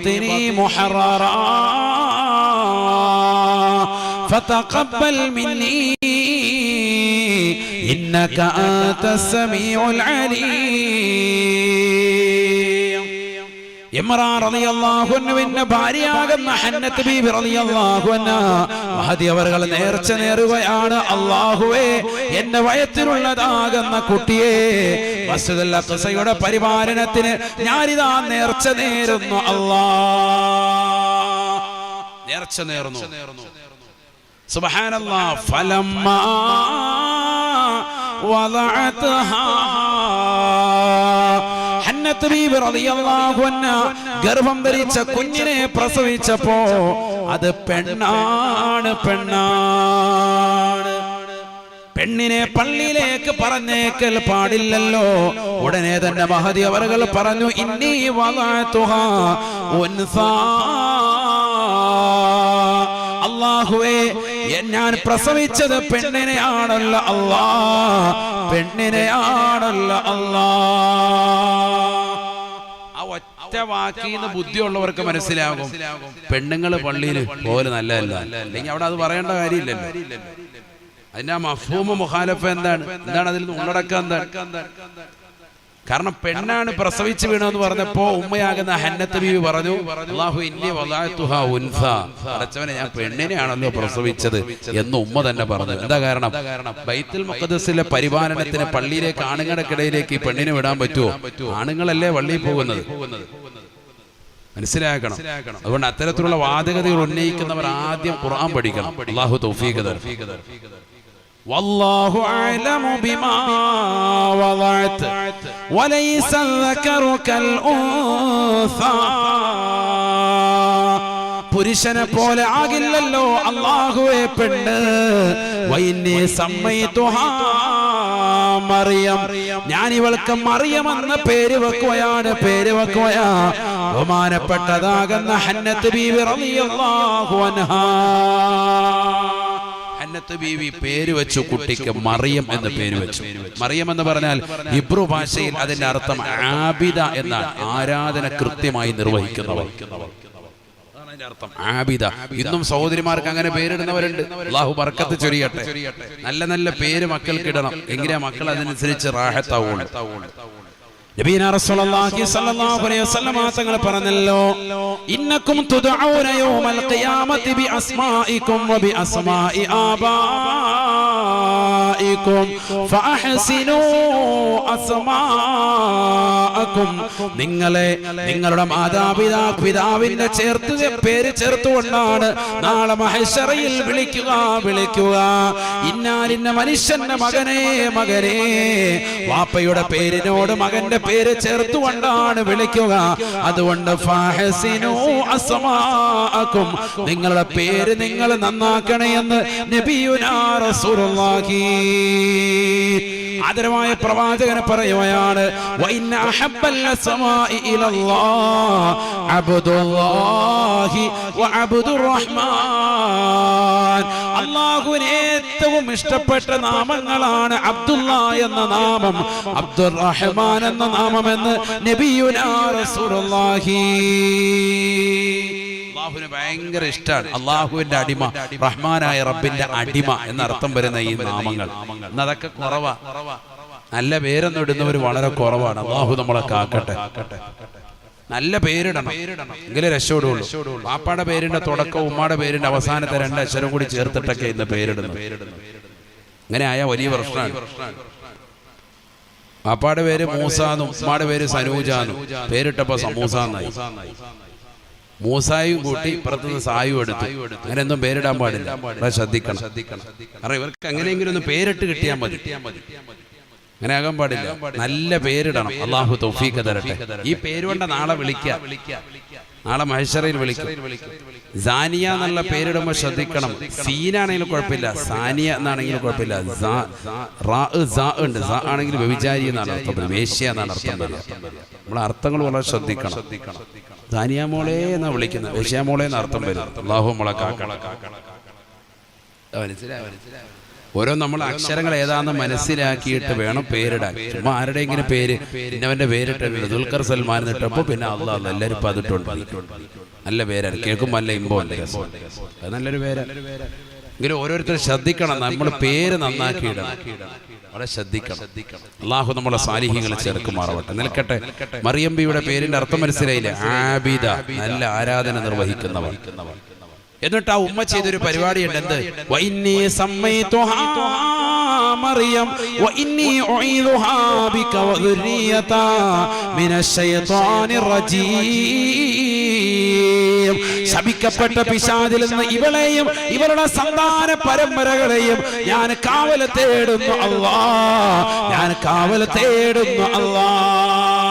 بطني محررا فتقبل مني إنك أنت السميع العليم. ഇമ്രാൻ റളിയല്ലാഹു അൻഹുവിന്റെ ഭാര്യയാകുന്ന ഹന്നത്ത് ബീബി റളിയല്ലാഹു അൻഹ മഹദി അവர்கள் നേർച്ച നേരുകയാണ്, അല്ലാഹുവേ എന്റെ വയറ്റിലുള്ളതാകുന്ന കുട്ടിയെ മസ്ജിദുൽ അഖ്സയുടെ പരിപാലനത്തിന് ഞാനിതാ നേർച്ച നേരുന്നു. നേർച്ച നേർന്നു. സുബ്ഹാനല്ലാഹ്. ഫലമ്മാ വദഅത്ഹാ ഹന്നത്ത് ബീബി റളിയല്ലാഹു അൻഹ ഗർഭം ധരിച്ച കുഞ്ഞിനെ പ്രസവിച്ചപ്പോ അത് പെണ്ണാണ്. പെണ്ണിനെ പള്ളിയിലേക്ക് പറഞ്ഞേക്കൽ പാടില്ലല്ലോ. ഉടനെ തന്നെ മഹദി അവர்கள் പറഞ്ഞു, ഇന്നി വദഅതുഹാ ഉൻസാ, അല്ലാഹുവേ ഞാൻ പ്രസവിച്ചത് പെണ്ണിനെയാണല്ലോ അല്ലാ, പെണ്ണിനെയാണല്ലോ അല്ലാ. ആ ഒറ്റ വാക്കിന്ന് ബുദ്ധിയുള്ളവർക്ക് മനസ്സിലാകും പെണ്ണുങ്ങൾ പള്ളിയിൽ പോലെ നല്ലതല്ല, അല്ലെങ്കിൽ അവിടെ അത് പറയേണ്ട കാര്യമില്ലല്ലോ. അതിന്റെ ആ മഫ്ഹൂമ് മുഖാലഫ എന്താണ് അതിൽ നിന്ന് ഉള്ളടക്കം എന്താണ്? കാരണം പെണ്ണാണ് പ്രസവിച്ചു വീണെന്ന് പറഞ്ഞപ്പോ ഉമ്മയാകുന്ന ഹന്നത്ത് ബീവി പറഞ്ഞു, അല്ലാഹു ഇന്നി വദഅതുഹാ ഉൻസാ, അടച്ചവനെ ഞാൻ പെണ്ണിനെയാണല്ലോ പ്രസവിച്ചത് എന്ന് ഉമ്മ തന്നെ പറഞ്ഞു. എന്താ കാരണം? ബൈത്തുൽ മുഖദ്ദസിലെ പരിപാലനത്തിന് പള്ളിയിലേക്ക് ആണുങ്ങൾക്കിടയിലേക്ക് ഈ പെണ്ണിനെ വിടാൻ പറ്റുമോ? ആണുങ്ങളല്ലേ പള്ളിയിൽ പോകുന്നത്, മനസ്സിലാക്കണം. അതുകൊണ്ട് അത്തരത്തിലുള്ള വാദഗതികൾ ഉന്നയിക്കുന്നവർ ആദ്യം ഖുർആൻ പഠിക്കണം. അല്ലാഹു തൗഫീഖ് തരട്ടെ. والله أعلم بما وضعت وليس الذكر كالأنثى. പുരുഷനെ പോലെ ആകില്ലല്ലോ അല്ലാഹുവേ പെണ്ണ്. വഇന്നി സമ്മൈതുഹാ മറിയം, ഞാൻ ഇവൾക്ക് മറിയം എന്ന പേര് വെക്കുകയാണ്. ബഹുമാനപ്പെട്ടതാകുന്ന ഹന്നത്ത് ബീവി റളിയല്ലാഹു അൻഹാ. ഹന്നത്ത് ബീവി പേര് വെച്ചു കുട്ടിക്ക് മറിയം എന്ന് പേര് വെച്ചു. മറിയം എന്ന് പറഞ്ഞാൽ ഹിബ്രു ഭാഷയിൽ അതിന്റെ അർത്ഥം ആബിദ എന്നാണ്, ആരാധന കൃത്യമായി നിർവഹിക്കുന്നവർ. അർത്ഥം ആബിദ. ഇന്നും സഹോദരിമാർക്ക് അങ്ങനെ പേരിടുന്നവരുണ്ട്. അല്ലാഹു ബർക്കത്ത് ചൊരിയട്ടെ. നല്ല നല്ല പേര് മക്കൾക്ക് ഇടണം, എങ്കിലേ മക്കൾ അതിനനുസരിച്ച് റാഹത്താവുള്ളൂ. നബിയനാ റസൂലുള്ളാഹി സ്വല്ലല്ലാഹു അലൈഹി വസല്ലം തങ്ങൾ പറഞ്ഞല്ലോ, ഇന്നകും തുദഊന യൗമൽ ഖിയാമത്തി ബി അസ്മാഇകും വ ബി അസ്മാഇ ആബാഇകും ഫഅഹ്സിനൂ അസ്മാഅകും. നിങ്ങളെ നിങ്ങളുടെ മാതാപിതാവിന്റെ പേര് ചേർത്തുകൊണ്ടാണ് നാളെ മഹ്ശറയിൽ വിളിക്കുക. ഇന്നാലിന്ന മനുഷ്യന്റെ മകനെ വാപ്പയുടെ പേരിനോട് മകന്റെ പേര് ചേർത്തുകൊണ്ടാണ് വിളിക്കുക. അതുകൊണ്ട് ഫഹസിനു അസ്മാഅകും, നിങ്ങളുടെ പേര് നിങ്ങൾ നന്നാക്കണേ എന്ന് നബിയുനാ റസൂലുള്ളാഹി ആദരവായ പ്രവാചകനെ പറയുകയാണ്. വഇന്ന അഹബ്ബൽ അസ്മാഇ ഇലല്ലാഹ് അബ്ദുല്ലാഹി വ അബ്ദുർ റഹ്മാൻ. അല്ലാഹുവിന് ഏറ്റവും ഇഷ്ടപ്പെട്ട നാമങ്ങളാണ് അബ്ദുല്ല എന്ന നാമം, അബ്ദുർ റഹ്മാൻ എന്ന നാമമെന്ന് നബിയുനാ റസൂലുള്ളാഹി. അല്ലാഹുവിന് ഭയങ്കര ഇഷ്ടമാണ്. അല്ലാഹുവിന്റെ അടിമ, റഹ്മാനായ റബ്ബിന്റെ അടിമ എന്നർത്ഥം വരുന്ന ഈ നാമങ്ങൾ അതൊക്കെ കുറവാ. നല്ല പേരൊന്നും ഇടുന്നവർ വളരെ കുറവാണ്. അല്ലാഹു നമ്മളെ കാക്കട്ടെ. നല്ല പേരിടണം, എങ്കിലേ രക്ഷപ്പെടുള്ളൂ. പാപ്പാടെ പേരിന്റെ തുടക്കം ഉമ്മാടെ പേരിന്റെ അവസാനത്തെ 2 അക്ഷരം കൂടി ചേർത്തിട്ടൊക്കെ ഇന്ന് പേരിടുന്നു. അങ്ങനെ ആയ വലിയ പ്രശ്നമാണ്. പാപ്പാടെ പേര് മൂസാന്നും ഉമ്മാടെ പേര് സനൂജാന്നും പേരിട്ടപ്പോ സമൂസാന്നായി. മൂസായും കൂട്ടി ഇപ്പുറത്തുനിന്ന് സായും എടുത്തു. അങ്ങനെ ഒന്നും പേരിടാൻ പാടില്ല, ശ്രദ്ധിക്കണം. കാരണം ഇവർക്ക് എങ്ങനെയെങ്കിലും ഒന്ന് പേരിട്ട് കിട്ടിയാൽ മതി, അങ്ങനെ ആകാൻ പാടില്ല. നല്ല പേരിടണം. അല്ലാഹു തൗഫീഖ് തരട്ടെ. ഈ പേരുകൊണ്ട് നാളെ വിളിക്കുക, നാളെ മഹ്ശറയിൽ വിളിക്കും. സാനിയ എന്നുള്ള പേരിടുമ്പോൾ ശ്രദ്ധിക്കണം. സീനാണെങ്കിലും കുഴപ്പമില്ല, സാനിയ എന്നാണെങ്കിലും കുഴപ്പമില്ല. ഉണ്ട്, ആണെങ്കിൽ വ്യഭിചാരി എന്നാണ് അർത്ഥം, വേശ്യ എന്നാണ് അർത്ഥം. നമ്മൾ അർത്ഥങ്ങൾ വളരെ ശ്രദ്ധിക്കണം. സാനിയ മോളെ എന്നാ വിളിക്കുന്നത്, വേശ്യ മോളെ എന്ന് അർത്ഥം വരും. അല്ലാഹു നമ്മളെ കാക്കണം. മനസ്സിലായി? ഓരോ നമ്മൾ അക്ഷരങ്ങൾ ഏതാണെന്ന് മനസ്സിലാക്കിയിട്ട് വേണം പേരിടാൻ. ചുമ്മാ ആരുടെയെങ്കിലും പേര് ഇന്നവന്റെ പേരിട്ടുണ്ട് ദുൽഖർ സൽമാൻ എന്നിട്ടപ്പോൾ പിന്നെ അള്ളാഹ് എല്ലാവരും ഇപ്പം അതിട്ടുണ്ട്. നല്ല പേരാണ്, കേൾക്കുമ്പോൾ നല്ല ഇമ്പമുണ്ട്, അത് നല്ലൊരു പേരാണ്. ഇങ്ങനെ ഓരോരുത്തർ ശ്രദ്ധിക്കണം, നമ്മൾ പേര് നന്നാക്കി ഇടണം, വളരെ ശ്രദ്ധിക്കണം. അള്ളാഹു നമ്മളെ സാലിഹ്യങ്ങളെ ചേർക്കുമാറാവട്ടെ. നിൽക്കട്ടെ, മറിയം ബിയുടെ പേരിന്റെ അർത്ഥം മനസ്സിലായില്ലേ? ആബിദ, നല്ല ആരാധന നിർവഹിക്കുന്നവർ. എന്നിട്ട് ആ ഉമ്മ ചെയ്തൊരു പരിപാടിയുണ്ട്, എന്ത്? വഇന്നി സമ്മൈതുഹാ മറിയം വഇന്നി ഉഈദുഹാ ബിക വദുരിയതാ മിനശ് ശൈത്വാനിർ റജീം. ശപിക്കപ്പെട്ട പിശാചിൽ നിന്ന് ഇവളെയും ഇവളുടെ സന്താന പരമ്പരകളെയും ഞാൻ കാവൽ തേടുന്നു അല്ലാഹ്, ഞാൻ കാവൽ തേടുന്നു അല്ലാഹ്.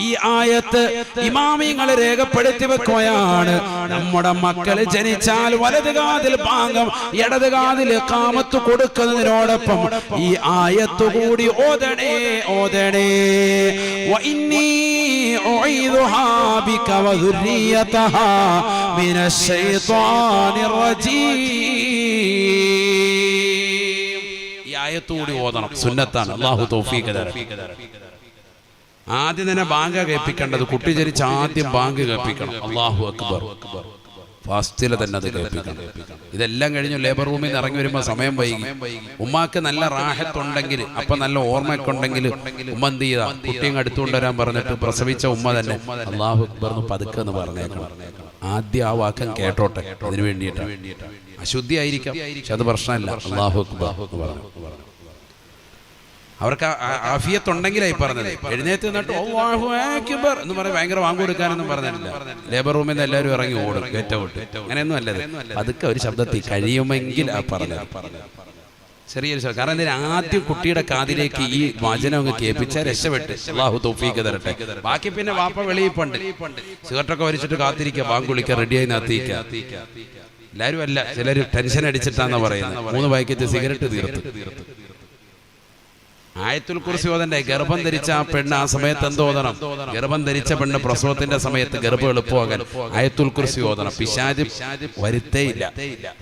ഈ ആയത്ത് ഇമാമിങ്ങളെ രേഖപ്പെടുത്തി വെക്കുകയാണ്. നമ്മുടെ മക്കൾ ജനിച്ചാൽ വലത് കാതിൽ പാങ്കം ഇടത് കാതിൽ ഇഖാമത്ത് കൊടുക്കുന്നതിനോടൊപ്പം ഈ ആയത്ത് കൂടി ഓതണേ, ഓതണേ. വഇന്നി ഉഈദുഹാ ബിക വദുരിയതഹാ മിനശ് ശൈത്വാനിർ റജീം. ഈ ആയത്ത് കൂടി ഓതണം, സുന്നത്താണ്. അല്ലാഹു തൗഫീഖ് തരട്ടെ. ആദ്യം തന്നെ ബാങ്ക് കേൾപ്പിക്കേണ്ടത്, കുട്ടി ജനിച്ച് ആദ്യം ബാങ്ക് കേൾപ്പിക്കണം. അല്ലാഹു അക്ബർ, ഫാസ്റ്റിലെ തന്നെ അത് കേൾപ്പിക്കണം. ഇതെല്ലാം കഴിഞ്ഞു ലേബർ റൂമിൽ നിന്ന് ഇറങ്ങി വരുമ്പോൾ സമയം വൈകി. ഉമ്മാക്ക് നല്ല റാഹത്തുണ്ടെങ്കിൽ, അപ്പൊ നല്ല ഓർമ്മയൊക്കെ ഉണ്ടെങ്കിൽ ഉമ്മ എന്ത് ചെയ്താ, കുട്ടിയും അടുത്തുകൊണ്ടുവരാൻ പറഞ്ഞിട്ട് പ്രസവിച്ച ഉമ്മ തന്നെ അല്ലാഹു അക്ബർ എന്ന് പതുക്കെ എന്ന് പറഞ്ഞേക്കണം. ആദ്യം ആ വാക്കം കേട്ടോട്ടെ, അതിനു വേണ്ടിയിട്ടാണ്. അശുദ്ധി ആയിരിക്കാം, പക്ഷെ അത് പ്രശ്നമല്ല. അല്ലാഹു അക്ബർ എന്ന് പറഞ്ഞു. അവർക്ക് ആഫിയത്തുണ്ടെങ്കിലായി പറഞ്ഞത്. എഴുന്നേറ്റ് നിന്നിട്ട് അല്ലാഹു അക്ബർ എന്ന് പറഞ്ഞ് ഭയങ്കര വാങ്ങു കൊടുക്കാനൊന്നും പറഞ്ഞിട്ടില്ല. ലേബർ റൂമിൽ നിന്ന് എല്ലാവരും ഇറങ്ങി ഓടും, ഗേറ്റ് ഔട്ട്, അങ്ങനെയൊന്നും അല്ലത്. അതൊക്കെ ഒരു ശബ്ദത്തിൽ കഴിയുമെങ്കിൽ ആ പറഞ്ഞത് ചെറിയൊരു ശബ്ദം. കാരണം ഇതിന് ആദ്യം കുട്ടിയുടെ കാതിലേക്ക് ഈ വചനം അങ്ങ് കേൾപ്പിച്ചാൽ രക്ഷപ്പെട്ട്. അല്ലാഹു തൗഫീഖ് തരട്ടെ. ബാക്കി പിന്നെ വാപ്പ വെളിയിൽ പണ്ട് സിഗരറ്റൊക്കെ വലിച്ചിട്ട് കാത്തിരിക്കുക, ബാങ്ക് വിളിക്കുക, റെഡിയായി നാത്തിക്കുക. എല്ലാവരും അല്ല, ചിലർ ടെൻഷൻ അടിച്ചിട്ടാന്ന് പറയുന്നത്. 3 പാക്കറ്റ് സിഗരറ്റ് തീർത്ത്. ആയത്തുൽ കുർസി ഓതണ്ടേ? ഗർഭം ധരിച്ച ആ പെണ്ണ് ആ സമയത്ത് എന്തോതണം? ഗർഭം ധരിച്ച പെണ്ണ് പ്രസവത്തിന്റെ സമയത്ത് ഗർഭം എളുപ്പമാകാൻ ആയത്തുൽ കുർസി ഓതണം. പിശാച് വരുത്തേയില്ല.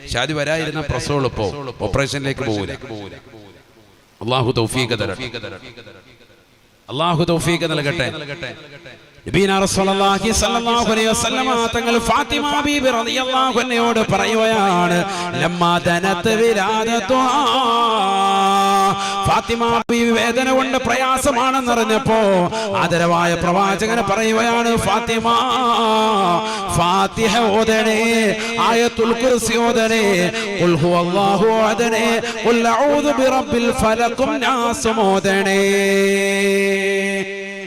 പിശാച് വരാതിരുന്ന പ്രസവം എളുപ്പവും, ഓപ്പറേഷനിലേക്ക് പോകൂല. അല്ലാഹു തൗഫീഖ് തരട്ടെ. അല്ലാഹു തൗഫീഖ് നൽകട്ടെ. നബീന റസൂലുള്ളാഹി സ്വല്ലല്ലാഹു അലൈഹി വസല്ലമ തങ്ങൾ ഫാത്തിമ ബീബി റളിയല്ലാഹു അൻഹയോട് പറയുകയാണ്, ലമ്മാ ദനത് വിലാദതുഹാ, ഫാത്തിമ ബീവി വേദന കൊണ്ട് പ്രയാസമാണെന്ന് അറിഞ്ഞപ്പോ ആദരവായ പ്രവാചകൻ പറയുകയാണ്, ഫാത്തിമ ഫാത്തിഹ ഓതണേ, ആയത്തുൽ കുർസി ഓതണേ, ഖുൽ ഹുവല്ലാഹു അഹദ്, ഖുൽ അഊദു ബിറബ്ബിൽ ഫലഖ് നാസ് ഓതണേ.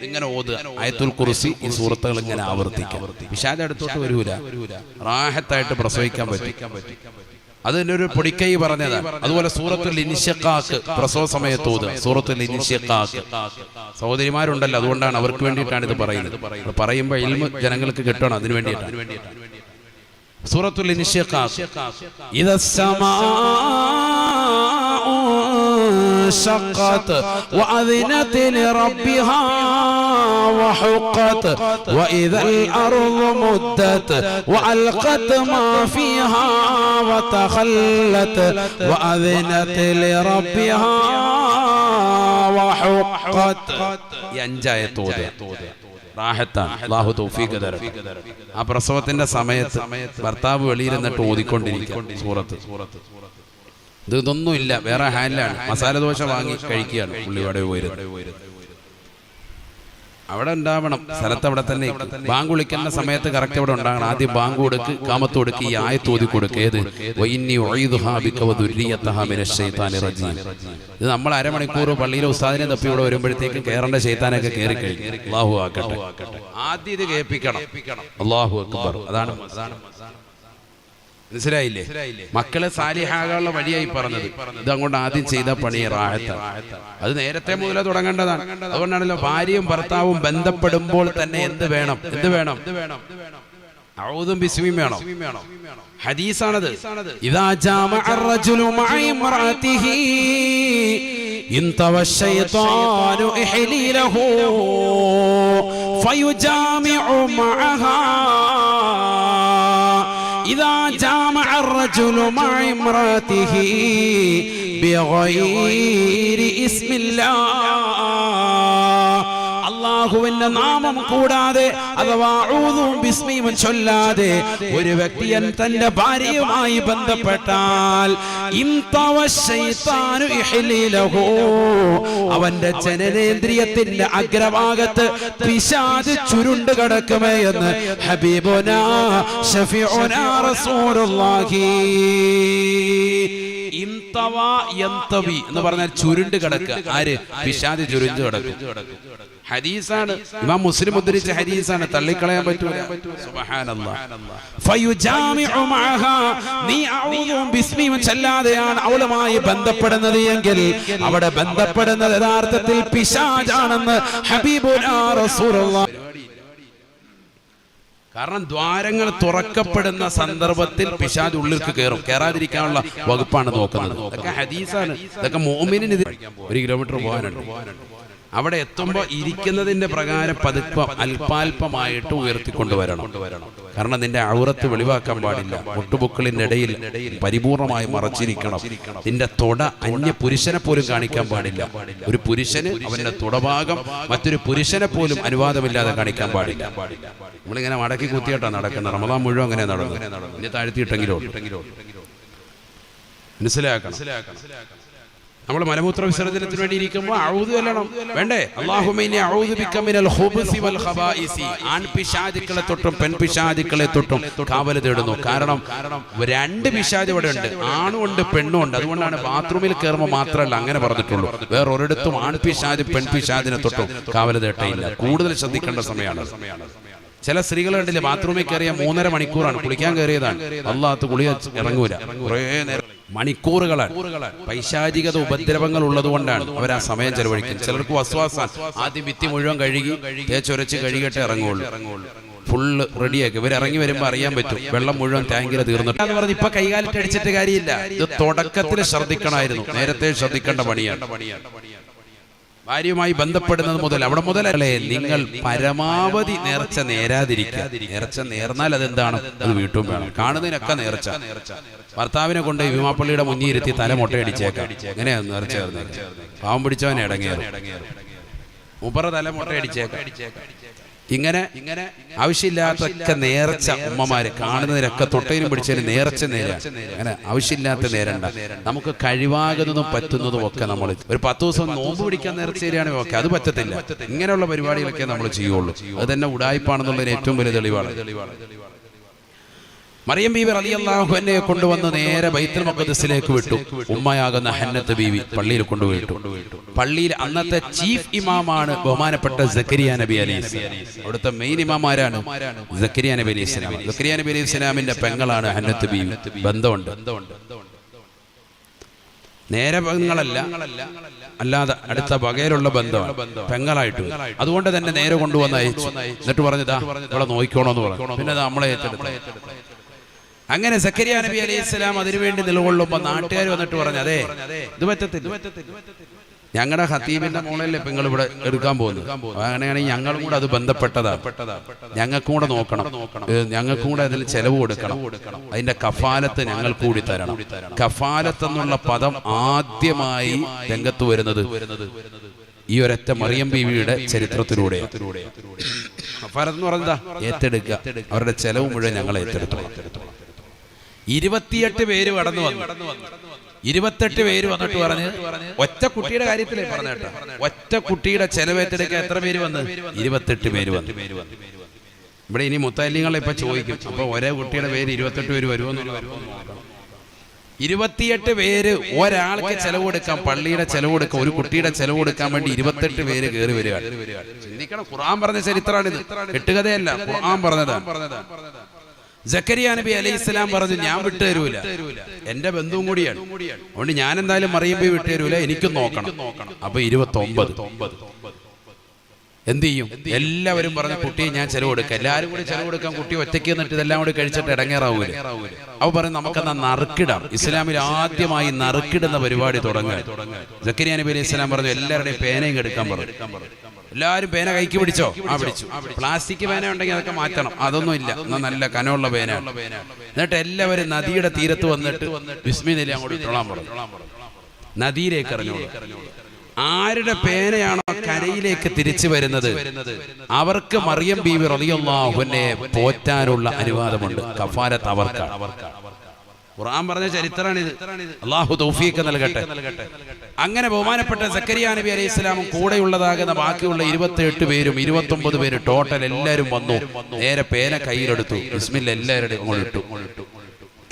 ഇങ്ങനെ ഓതുക ആയത്തുൽ കുർസി. ഈ സൂറത്തുകൾ ഇങ്ങനെ ആവർത്തിക്കാം. പിശാച് അടുത്തോട്ട് വരൂല, റാഹത്തായിട്ട് പ്രസവിക്കാൻ പറ്റും. അതിൻ്റെ ഒരു പൊടിക്കൈ പറഞ്ഞതാണ്. അതുപോലെ സൂറത്തുൽ ഇൻശിഖാഖ് പ്രസവ സമയത്ത് ഓതുക. സൂറത്തുൽ ഇൻശിഖാഖ് സഹോദരിമാരുണ്ടല്ലോ, അതുകൊണ്ടാണ് അവർക്ക് വേണ്ടിയിട്ടാണ് ഇത് പറയുന്നത്. പറയുമ്പോൾ ഇൽമ് ജനങ്ങൾക്ക് കിട്ടണം, അതിനു വേണ്ടിയിട്ടാണ്. സൂറത്തുൽ ഇൻശിഖാഖ്, شقت وأذنت لربها وحقت وإذا الأرض مدت وألقت ما فيها وتخلت وأذنت لربها وحقت. അല്ലാഹു തൗഫീഖ് തരട്ടെ. ആ പ്രസവത്തിന്റെ സമയത്ത് ഭർത്താവ് വെളിയിരുന്നിട്ട് ഓതിക്കൊണ്ടിരിക്കുക സൂറത്ത്. ഇതൊന്നുമില്ല, വേറെ ഹാൻഡിലാണ്. മസാല ദോശ വാങ്ങി കഴിക്കുകയാണ്. പുള്ളിയോടെ പോയിരുന്നത് അവിടെ ഉണ്ടാവണം, സ്ഥലത്ത് അവിടെ തന്നെ. ബാങ്ക് വിളിക്കുന്ന സമയത്ത് കറക്റ്റ് അവിടെ ഉണ്ടാകണം. ആദ്യം ബാങ്ക് കൊടുക്ക്, കാമത്ത് കൊടുക്ക്, ഈ ആയത്ത് ഓതി കൊടുക്ക്. ഏത്? വഇന്നി ഉഈദുഹാ ബിക വദുരിയതഹാ മിനശ് ശൈത്താനിർ റജീം. ഇത് നമ്മൾ അരമണിക്കൂർ പള്ളിയിലെ ഉസ്താദിനെ തപ്പി ഇവിടെ വരുമ്പോഴത്തേക്ക് കയറേണ്ട ശൈത്താനൊക്കെ കയറി കഴിഞ്ഞു. അല്ലാഹു ആക്കട്ടെ. ആദ്യം ഇത് കേൾപ്പിക്കണം. അല്ലാഹു അക്ബർ. അതാണ് മനസ്സിലായില്ലേ? മക്കളെ സാലിഹാകാനുള്ള വഴിയായി പറഞ്ഞത്. ഇത് അങ്ങോട്ട് ആദ്യം ചെയ്ത പണി റാഹത്താണ്. അത് നേരത്തെ മുതലേ തുടങ്ങേണ്ടതാണ്. അതുകൊണ്ടാണല്ലോ ഭാര്യയും ഭർത്താവും ബന്ധപ്പെടുമ്പോൾ തന്നെ എന്ത് വേണം? എന്ത് വേണം? അഊദും ബിസ്മിയും വേണം. ഹദീസാണത്. ഇദാ ജാമഅ അർ-റജുലു മഅ ഇംറഅതിഹി ഇൻതവ ശൈത്വാനു ഇഹ്ലീലഹു ഫയുജാമിഉ മഅഹാ. إذا جامع الرجل مع امرأته بغير اسم الله അല്ലാഹുവിന്റെ നാമം കൂടാതെ അഥവാ ഊദും ബിസ്മിയും ചൊല്ലാതെ ഒരു വ്യക്തിയൻ തന്റെ ഭാര്യയുമായി ബന്ധപ്പെട്ടാൽ ഇംതവശൈത്താനു ഇഹ്ലീലഹു അവന്റെ ജനനേന്ദ്രിയത്തിന്റെ അഗ്രഭാഗത്ത് പിശാച് ചുരുണ്ട് കിടക്കുമേ എന്ന് ഹബീബുനാ ശഫീഉനാ റസൂലുള്ളാഹി. ഇംതവ യംതവി എന്ന് പറഞ്ഞാൽ ചുരുണ്ട് കിടക്കുക. ആര്? പിശാച് ചുരുണ്ട് കിടക്കും. ഹദീസാണ്, ഇമാം മുസ്ലിം ഉദ്ധരിച്ച ഹദീസാണ്, തള്ളിക്കളയാൻ പറ്റൂല. സുബ്ഹാനല്ലാഹ്. ഫയുജാമിഉ മഅഹാ, നീ അഊദും ബിസ്മിയും ചൊല്ലാതെയാണ് അവളുമായി ബന്ധപ്പെടുന്നത് എങ്കിൽ അവിടെ ബന്ധപ്പെടുന്നത് യഥാർത്ഥത്തിൽ പിശാചാണെന്ന് ഹബീബുനാ റസൂലുള്ളാഹി. കാരണം ദ്വാരങ്ങൾ തുറക്കപ്പെടുന്ന സന്ദർഭത്തിൽ പിശാച് ഉള്ളിലേക്ക് കയറും. കയറാതിരിക്കാനുള്ള വകുപ്പാണ് നോക്കുന്നത്. ഇതൊക്കെ ഹദീസാണ്. ഇതൊക്കെ മുഅ്മിനിന് 1 കിലോമീറ്റർ പോകാനുണ്ട്. അവിടെ എത്തുമ്പോൾ ഇരിക്കുന്നതിന്റെ പ്രകാരം പതുക്കം അല്പാൽപമായിട്ട് ഉയർത്തിക്കൊണ്ടുവരണം. കാരണം നിന്റെ ഔറത്ത് വെളിവാക്കാൻ പാടില്ല. മുട്ടുപൊക്കളിന്റെ ഇടയിൽ പരിപൂർണമായി മറച്ചിരിക്കണം. നിന്റെ തുട അന്യ പുരുഷനെ പോലും കാണിക്കാൻ പാടില്ല. ഒരു പുരുഷന് അവന്റെ തുടഭാഗം മറ്റൊരു പുരുഷനെ പോലും അനുവാദമില്ലാതെ കാണിക്കാൻ പാടില്ല. നമ്മളിങ്ങനെ മടക്കി കുത്തിയിട്ടാണ് നടക്കുന്നത്. റമദാൻ മുഴുവൻ അങ്ങനെ നടന്നു. ഇനി താഴ്ത്തിയിട്ടെങ്കിലോ മനസ്സിലാക്കണം. നമ്മൾ മലമൂത്ര വിസർജനത്തിന് വേണ്ടി ഇരിക്കുമ്പോൾ ഔദു ചൊല്ലണം. വേണ്ടേ? അല്ലാഹുമ്മ ഇന്നി അഊദു ബിക മിനൽ ഖുബുസി വൽ ഖബായിസി. ആൺപിശാചുക്കളെ തൊട്ടും പെൺപിശാചുക്കളെ തൊട്ടും കാവൽ തേടുന്നു. കാരണം 2 പിശാച് ഇവിടെ ഉണ്ട്, ആണും ഉണ്ട് പെണ്ണും ഉണ്ട്. അതുകൊണ്ടാണ് ബാത്റൂമിൽ കയറുമ്പോൾ മാത്രമല്ല അങ്ങനെ പറഞ്ഞിട്ടുള്ളൂ. വേറൊരിടത്തും ആൺപിശാച് പെൺപിശാചിനെ തൊട്ടും കാവൽ തേട്ടയില്ല. കൂടുതൽ ശ്രദ്ധിക്കേണ്ട സമയമാണ്. ചില സ്ത്രീകൾ കണ്ടില്ലേ, ബാത്റൂമിൽ കയറിയ 3.5 മണിക്കൂറാണ്, കുളിക്കാൻ കയറിയതാണ്. അല്ലാഹു കുളി ഇറങ്ങൂല. കുറേ നേരം മണിക്കൂറുകളാണ്. പൈശാചികത ഉപദ്രവങ്ങൾ ഉള്ളത് കൊണ്ടാണ് അവർ ആ സമയം ചെലവഴിക്കുന്നത്. ചിലർക്ക് വസ്വാസാൻ ആദ്യം ഭിത്തി മുഴുവൻ കഴുകി തേച്ചൊരച്ച് കഴുകിയിട്ടേ ഇറങ്ങുള്ളൂ. ഫുള്ള് റെഡിയാക്കി ഇവർ ഇറങ്ങി വരുമ്പോൾ അറിയാൻ പറ്റും വെള്ളം മുഴുവൻ ടാങ്കിൽ തീർന്നിട്ട് എന്ന് പറഞ്ഞ് ഇപ്പൊ കൈകാലിട്ട് അടിച്ചിട്ട് കാര്യമില്ല. ഇത് തുടക്കത്തിൽ ശ്രദ്ധിക്കണമായിരുന്നു, നേരത്തെ ശ്രദ്ധിക്കേണ്ട പണിയാണ്. ഭാര്യയുമായി ബന്ധപ്പെടുന്നത് മുതൽ അവിടെ മുതലല്ലേ നിങ്ങൾ പരമാവധി നേർച്ച നേരാതിരിക്കുക. നേർച്ച നേർന്നാൽ അതെന്താണ്? അത് വീട്ടും വേണം. കാണുന്നതിനൊക്കെ നേർച്ച. ഭർത്താവിനെ കൊണ്ട് വിമാപ്പള്ളിയുടെ മുന്നിൽ ഇരുത്തി തല മുട്ടയടിച്ചേക്കാം. എങ്ങനെയാണ് നേർച്ച? പാവം പിടിച്ചവനെ ഇടങ്ങേറും. മൂപ്പറ തല മുട്ടയടിച്ചേക്കാം. ഇങ്ങനെ ആവശ്യമില്ലാത്തൊക്കെ നേർച്ച ഉമ്മമാര് കാണുന്നതിനൊക്കെ തൊട്ടയിലും പിടിച്ചതിന് നേർച്ച നേര. അങ്ങനെ ആവശ്യമില്ലാത്ത നേരണ്ട. നമുക്ക് കഴിവാകുന്നതും പറ്റുന്നതും ഒക്കെ നമ്മൾ ഒരു 10 ദിവസം നോമ്പ് പിടിക്കാൻ നേർച്ച തരികയാണെങ്കിൽ ഒക്കെ അത് പറ്റത്തില്ല. ഇങ്ങനെയുള്ള പരിപാടികളൊക്കെ നമ്മൾ ചെയ്യുള്ളൂ. അത് തന്നെ ഉടായ്പാണെന്നുള്ളതിന് ഏറ്റവും വലിയ തെളിവാണ്. മറിയം ബീവി റളിയല്ലാഹു അൻഹയെ കൊണ്ടുവന്ന് നേരെ ബൈത്തുൽ മഖ്ദിസിലേക്ക് വിട്ടു. ഉമ്മയാകുന്ന ഹന്നത്ത് ബീവി പള്ളിയിൽ കൊണ്ടുപോയിട്ടു. പള്ളിയിൽ അന്നത്തെ ചീഫ് ഇമാമാണ് ബഹുമാനപ്പെട്ട സക്കരിയ നബി അലൈഹിസ്സലാം. അവിടുത്തെ മെയിൻ ഇമാമാരാണ് സക്കരിയ നബി അലൈഹിസ്സലാം. സക്കരിയ നബി അലൈഹിസ്സലാമിന്റെ പെങ്ങളാണ് ഹന്നത്ത് ബീവി. ബന്ധമുണ്ട്. നേരെ പെങ്ങളല്ല, അല്ലാതെ അടുത്ത വകയിലുള്ള ബന്ധമാണ്, പെങ്ങളായിട്ട്. അതുകൊണ്ട് തന്നെ നേരെ കൊണ്ടുവന്ന് അയച്ചു. എന്നിട്ട് പറഞ്ഞതാ ഇവിടെ നോക്കിക്കോണോന്ന് പറഞ്ഞു. പിന്നെ നമ്മളെ ഏറ്റെടുത്തു. അങ്ങനെ സക്കരിയ നബി അലൈഹിസ്സലാം അതിനുവേണ്ടി നിലകൊള്ളുമ്പോൾ നാട്ടുകാർ വന്നിട്ട് പറഞ്ഞു, അതെ ഇത് പറ്റത്തില്ല, ഞങ്ങളുടെ ഖത്തീബിന്റെ മോളല്ലേ ഇപ്പൊ നിങ്ങൾ ഇവിടെ എടുക്കാൻ പോകുന്നത്, അങ്ങനെയാണെങ്കിൽ ഞങ്ങളും കൂടെ അത് ബന്ധപ്പെട്ടതാ, ഞങ്ങൾക്കും കൂടെ നോക്കണം, ഞങ്ങൾക്കും കൂടെ അതിൽ ചെലവ് കൊടുക്കണം, അതിന്റെ കഫാലത്ത് ഞങ്ങൾ കൂടി തരണം. കഫാലത്ത് എന്നുള്ള പദം ആദ്യമായി രംഗത്ത് വരുന്നത് ഈ ഒരൊറ്റ മറിയം ബീവിയുടെ ചരിത്രത്തിലൂടെ. കഫാലത്ത് എന്ന് പറഞ്ഞാ ഏറ്റെടുക്കുക, അവരുടെ ചെലവ് മുഴുവൻ ഞങ്ങൾ ഏറ്റെടുത്തു. 28 പേര് കടന്നു വന്നു. 28 പേര് വന്നിട്ട് പറഞ്ഞ് ഒറ്റ കുട്ടിയുടെ കാര്യത്തിലേ പറഞ്ഞേട്ടോ, ഒറ്റ കുട്ടിയുടെ ചെലവേറ്റെടുക്കാൻ എത്ര പേര് വന്ന്? 28 പേര് വന്നു. ഇവിടെ ഇനി മുത്തല്ലിങ്ങളെ ഇപ്പൊ ചോദിക്കും, അപ്പൊ ഒരേ കുട്ടിയുടെ പേര് 28 പേര് വരുമെന്ന്. 28 പേര് ഒരാൾക്ക് ചെലവ് കൊടുക്കാം, പള്ളിയുടെ ചെലവ് കൊടുക്കാം, ഒരു കുട്ടിയുടെ ചെലവ് കൊടുക്കാൻ വേണ്ടി 28 പേര് കയറി വരികയാണ്. ചിന്തിക്കണം, ഖുർആൻ പറഞ്ഞ ചരിത്രമാണിത്, കെട്ടുകഥയല്ല, ഖുർആൻ പറഞ്ഞതാണ്. സക്കരിയ നബി അലൈഹിസ്സലാം പറഞ്ഞു, ഞാൻ വിട്ടുതരൂല, എന്റെ ബന്ധുവും കൂടിയാണ്, അതുകൊണ്ട് ഞാൻ എന്തായാലും മറിയം ബീവി വിട്ടുതരൂല, എനിക്കും നോക്കണം. അപ്പൊ 29 എന്ത് ചെയ്യും? എല്ലാവരും പറഞ്ഞ കുട്ടിയെ ഞാൻ ചെലവ് കൊടുക്കാം, എല്ലാവരും കൂടി ചെലവ് കൊടുക്കാൻ, കുട്ടി ഒറ്റയ്ക്ക് എന്നിട്ട് ഇതെല്ലാം കൂടി കഴിച്ചിട്ട് ഇടങ്ങേറാവൂല. അവ പറയും നമുക്കെന്നാ നറുക്കിടാം. ഇസ്ലാമിൽ ആദ്യമായി നറുക്കിടുന്ന പരിപാടി തുടങ്ങുക. സക്കരിയ നബി അലൈഹിസ്സലാം പറഞ്ഞു എല്ലാവരുടെയും പേനയും എടുക്കാൻ പറഞ്ഞു. എല്ലാവരും പേന കൈക്ക് പിടിച്ചോ? പിടിച്ചു. പ്ലാസ്റ്റിക് പേന ഉണ്ടെങ്കിൽ അതൊക്കെ മാറ്റണം. അതൊന്നും ഇല്ല, എന്നാൽ നല്ല കനമുള്ള പേന. എന്നിട്ട് എല്ലാവരും നദിയുടെ തീരത്ത് വന്നിട്ട് ബിസ്മില്ലാഹി അങ്ങോട്ട് ഇട്ടോളാൻ പറഞ്ഞു. നദിയിലേക്ക് എറിഞ്ഞോളൂ. ആരുടെ പേനയാണോ കരയിലേക്ക് തിരിച്ചു വരുന്നത് അവർക്ക് മറിയം ബീവി റളിയല്ലാഹു അൻഹയെ പോറ്റാനുള്ള അനുവാദമുണ്ട്. കഫാരത്ത് അവർക്കാണ്. ഖുർആൻ പറഞ്ഞ ചരിത്രമാണിത്. അല്ലാഹു തൗഫീഖ് നൽകട്ടെ. അങ്ങനെ ബഹുമാനപ്പെട്ട സക്കരിയ നബി അലൈഹിസ്സലാമും കൂടെയുള്ളതാകുന്ന ബാക്കിയുള്ള 28 പേരും 29 പേര് ടോട്ടൽ എല്ലാവരും വന്നു. നേരെ പേന കയ്യിലെടുത്തു. ബിസ്മില്ലാഹ് എല്ലാവരുടെയും അങ്ങോട്ട് ഇട്ടു.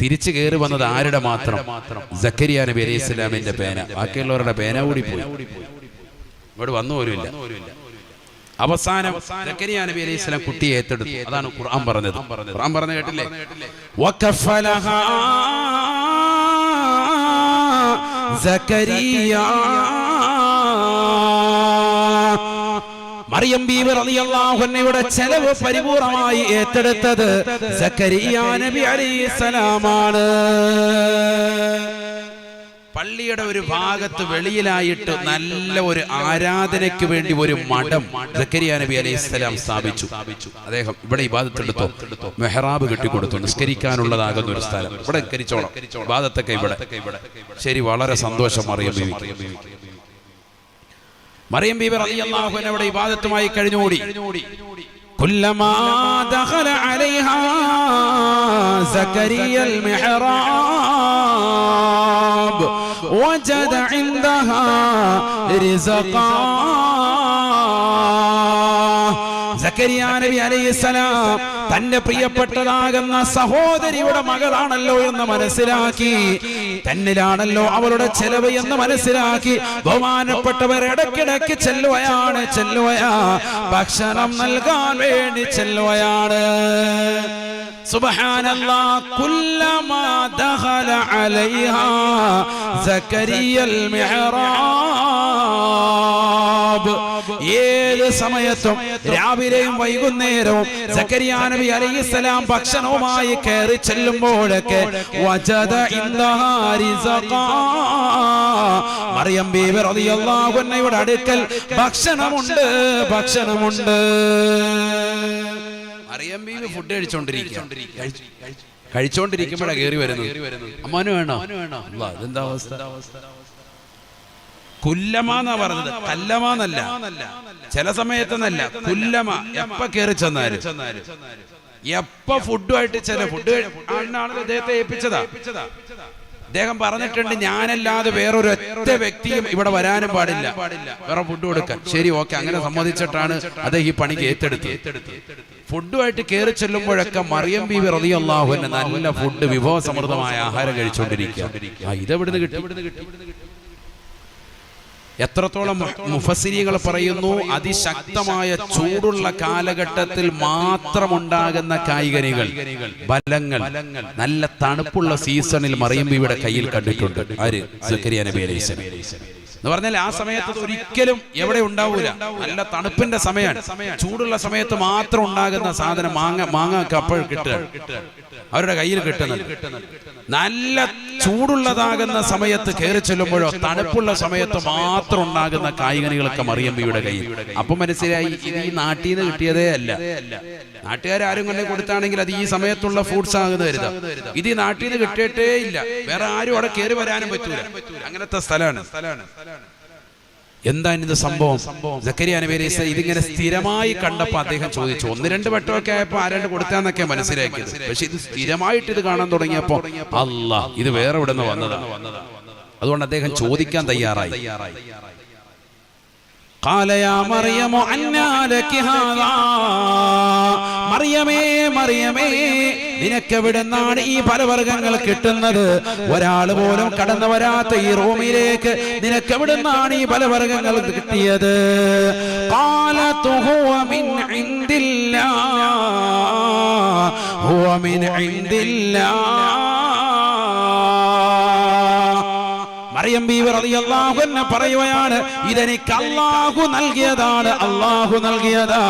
തിരിച്ചു കയറി വന്നത് ആരുടെ മാത്രം? സക്കരിയ നബി അലൈഹിസ്സലാമിന്റെ പേന. ബാക്കിയുള്ളവരുടെ പേന കൂടി പോയി. ഇവിടെ വന്നു പോലുമില്ല. അവസാനം സക്കരിയ നബി അലൈഹിസ്സലാം കുട്ടിയെ ഏറ്റെടുത്തു. അതാണ് ഖുർആൻ പറഞ്ഞത്. ഖുർആൻ പറഞ്ഞു കേട്ടില്ലേ? വകഫലഹാ സക്കരിയ. മറിയം ബീവി റളിയല്ലാഹു അൻഹയുടെ ചെലവ് പരിപൂർണമായി ഏറ്റെടുത്തത് സക്കരിയ നബി അലൈഹിസ്സലാമാണ്. പള്ളിയുടെ ഒരു ഭാഗത്ത് വെളിയിലായിട്ട് നല്ല ഒരു ആരാധനയ്ക്ക് വേണ്ടി ഒരു മഠം സക്കരിയ നബി അലൈഹിസ്സലാം സ്ഥാപിച്ചു. അദ്ദേഹം ഇവിടെ ഇബാദത്ത് എടുത്തോ, മെഹ്റാബ് കെട്ടിക്കൊടുത്തു, നിസ്കരിക്കാനുള്ളതാകുന്ന ഒരു സ്ഥലം. ഇവിടെ നിസ്കരിച്ചോളാം, ഇബാദത്തൊക്കെ ഇവിടെ. ശരി, വളരെ സന്തോഷം. മറിയം ബീവി റളിയല്ലാഹു അൻഹ ഇവിടെ ഇബാദത്തുമായി കഴിഞ്ഞുകൂടി. കുല്ലമാ ദഖല അലൈഹാ സക്കരിയൽ മിഹ്റാബ് വജദ ഇൻദഹാ റിസ്ഖാ. സക്കരിയ നബി അലൈഹിസ്സലാം തന്റെ പ്രിയപ്പെട്ടതാകുന്ന സഹോദരിയുടെ മകളാണല്ലോ എന്ന് മനസ്സിലാക്കി, തന്നിലാണല്ലോ അവളുടെ ചെലവ് എന്ന് മനസ്സിലാക്കി ബഹുമാനപ്പെട്ടവർ ഇടയ്ക്കിടയ്ക്ക് ചെല്ലുകയാ, ഭക്ഷണം നൽകാൻ വേണ്ടി ചെല്ലുകയാണ്. സുബ്ഹാനല്ലാഹ്. കുല്ലമാ ദഖല അലൈഹാ സക്കരിയൽ മിഹ്റാബ്. ഏത് സമയത്തും രാവിലെയും വൈകുന്നേരവും സക്കരിയ നബി അലൈഹിസ്സലാം ഭക്ഷണവുമായി കയറി ചെല്ലുമ്പോഴൊക്കെ വജദ ഇൻദഹാ റിസ്ഖാ. മറിയം ബീവി റളിയല്ലാഹു അൻഹയുടെ അടുക്കൽ ഭക്ഷണമുണ്ട്. മറിയം ബീവി ഫുഡ് കഴിച്ചോണ്ടിരിക്കുമ്പോഴാണ് കയറി വരുന്നത്. അമ്മാനു വേണോ? ഇതെന്താ അവസ്ഥ? കുല്ലമാന്നാ പറഞ്ഞത്, കല്ലമാന്നല്ല. ചില സമയത്തൊന്നല്ല, കുല്ലമ. എപ്പ കയറി ചെന്നാലും, എപ്പ ഫുഡുമായിട്ട് ചില ഫുഡ് ആണ് അദ്ദേഹത്തെ ഏൽപ്പിച്ചതാ. അദ്ദേഹം പറഞ്ഞിട്ടുണ്ട്, ഞാനല്ലാതെ വേറൊരൊറ്റ വ്യക്തിയും ഇവിടെ വരാനും പാടില്ല, വേറെ ഫുഡ് കൊടുക്കാൻ. ശരി, ഓക്കെ, അങ്ങനെ സമ്മതിച്ചിട്ടാണ് അദ്ദേഹം ഈ പണിക്ക് ഏറ്റെടുത്തത്. ഫുഡുമായിട്ട് കയറി ചെല്ലുമ്പോഴൊക്കെ മറിയം ബീവി റളിയല്ലാഹു അൻഹ നല്ല ഫുഡ്, വിഭവസമൃദ്ധമായ ആഹാരം കഴിച്ചുകൊണ്ടിരിക്കുക. ഇതെവിടുന്ന് കിട്ടി? എത്രത്തോളം മുഫസ്സിരീങ്ങൾ പറയുന്നു, അതിശക്തമായ ചൂടുള്ള കാലഘട്ടത്തിൽ മാത്രമുണ്ടാകുന്ന കായ്കനികൾ, ഫലങ്ങൾ നല്ല തണുപ്പുള്ള സീസണിൽ മറിയം ബീവിയുടെ കയ്യിൽ കണ്ടിട്ടുണ്ട്. ആര്? സക്കരിയ നബി അലൈഹിസ്സലാം. എന്ന് പറഞ്ഞാൽ ആ സമയത്ത് ഒരിക്കലും എവിടെ ഉണ്ടാവൂല. നല്ല തണുപ്പിന്റെ സമയമാണ്. ചൂടുള്ള സമയത്ത് മാത്രം ഉണ്ടാകുന്ന സാധനം മാങ്ങ അപ്പോൾ കിട്ടുക, അവരുടെ കയ്യിൽ കിട്ടുന്നത്. നല്ല ചൂടുള്ളതാകുന്ന സമയത്ത് കയറി ചെല്ലുമ്പോഴോ തണുപ്പുള്ള സമയത്ത് മാത്രം ഉണ്ടാകുന്ന കായ്കനികളൊക്കെ മറിയം ബീവിയുടെ കയ്യിൽ. അപ്പൊ മനസ്സിലായി, ഇത് ഈ നാട്ടിൽ നിന്ന് കിട്ടിയതേ അല്ല. നാട്ടുകാരും കൊണ്ടേ കൊടുത്താണെങ്കിൽ അത് ഈ സമയത്തുള്ള ഫ്രൂട്ട്സ് ആകുന്ന കരുതാം. ഇത് ഈ നാട്ടിൽ നിന്ന് കിട്ടിയിട്ടേ ഇല്ല. വേറെ ആരും അവിടെ കയറി വരാനും പറ്റൂല. അങ്ങനത്തെ സ്ഥലമാണ്. എന്താണ് ഇത് സംഭവം? സക്കരിയ നബി അലൈഹിസ്സലാം ഇതിങ്ങനെ സ്ഥിരമായി കണ്ടപ്പോൾ അദ്ദേഹം ചോദിച്ചു. 1-2 വട്ടമൊക്കെ ആയപ്പോൾ ആരാണ്ട് കൊടുത്താന്നൊക്കെ മനസ്സിലാക്കിയത്. പക്ഷെ ഇത് സ്ഥിരമായിട്ട് ഇത് കാണാൻ തുടങ്ങിയപ്പോ അല്ലാഹ്, ഇത് വേറെ ഇവിടെ നിന്ന് വന്നതാണ്. അതുകൊണ്ട് അദ്ദേഹം ചോദിക്കാൻ തയ്യാറായി. ഖാല യാ മറിയമു അന്നാ ലകി ഹാദാ. മറിയമേ, നിനക്കെവിടുന്നാണ് ഈ ഫലവർഗ്ഗങ്ങൾ കിട്ടുന്നത്? ഒരാൾ പോലും കടന്നു വരാത്ത ഈ റൂമിലേക്ക് നിനക്കെവിടുന്നാണ് ഈ ഫലവർഗ്ഗങ്ങൾ കിട്ടിയത്? ഖാലതു ഹുവ മിൻ ഇൻദില്ലാഹ്. മറിയം ബീവി റളിയല്ലാഹു അൻഹ പറയുകയാണ്, ഇതെനിക്ക് അല്ലാഹു നൽകിയതാണ്, അല്ലാഹു നൽകിയതാ.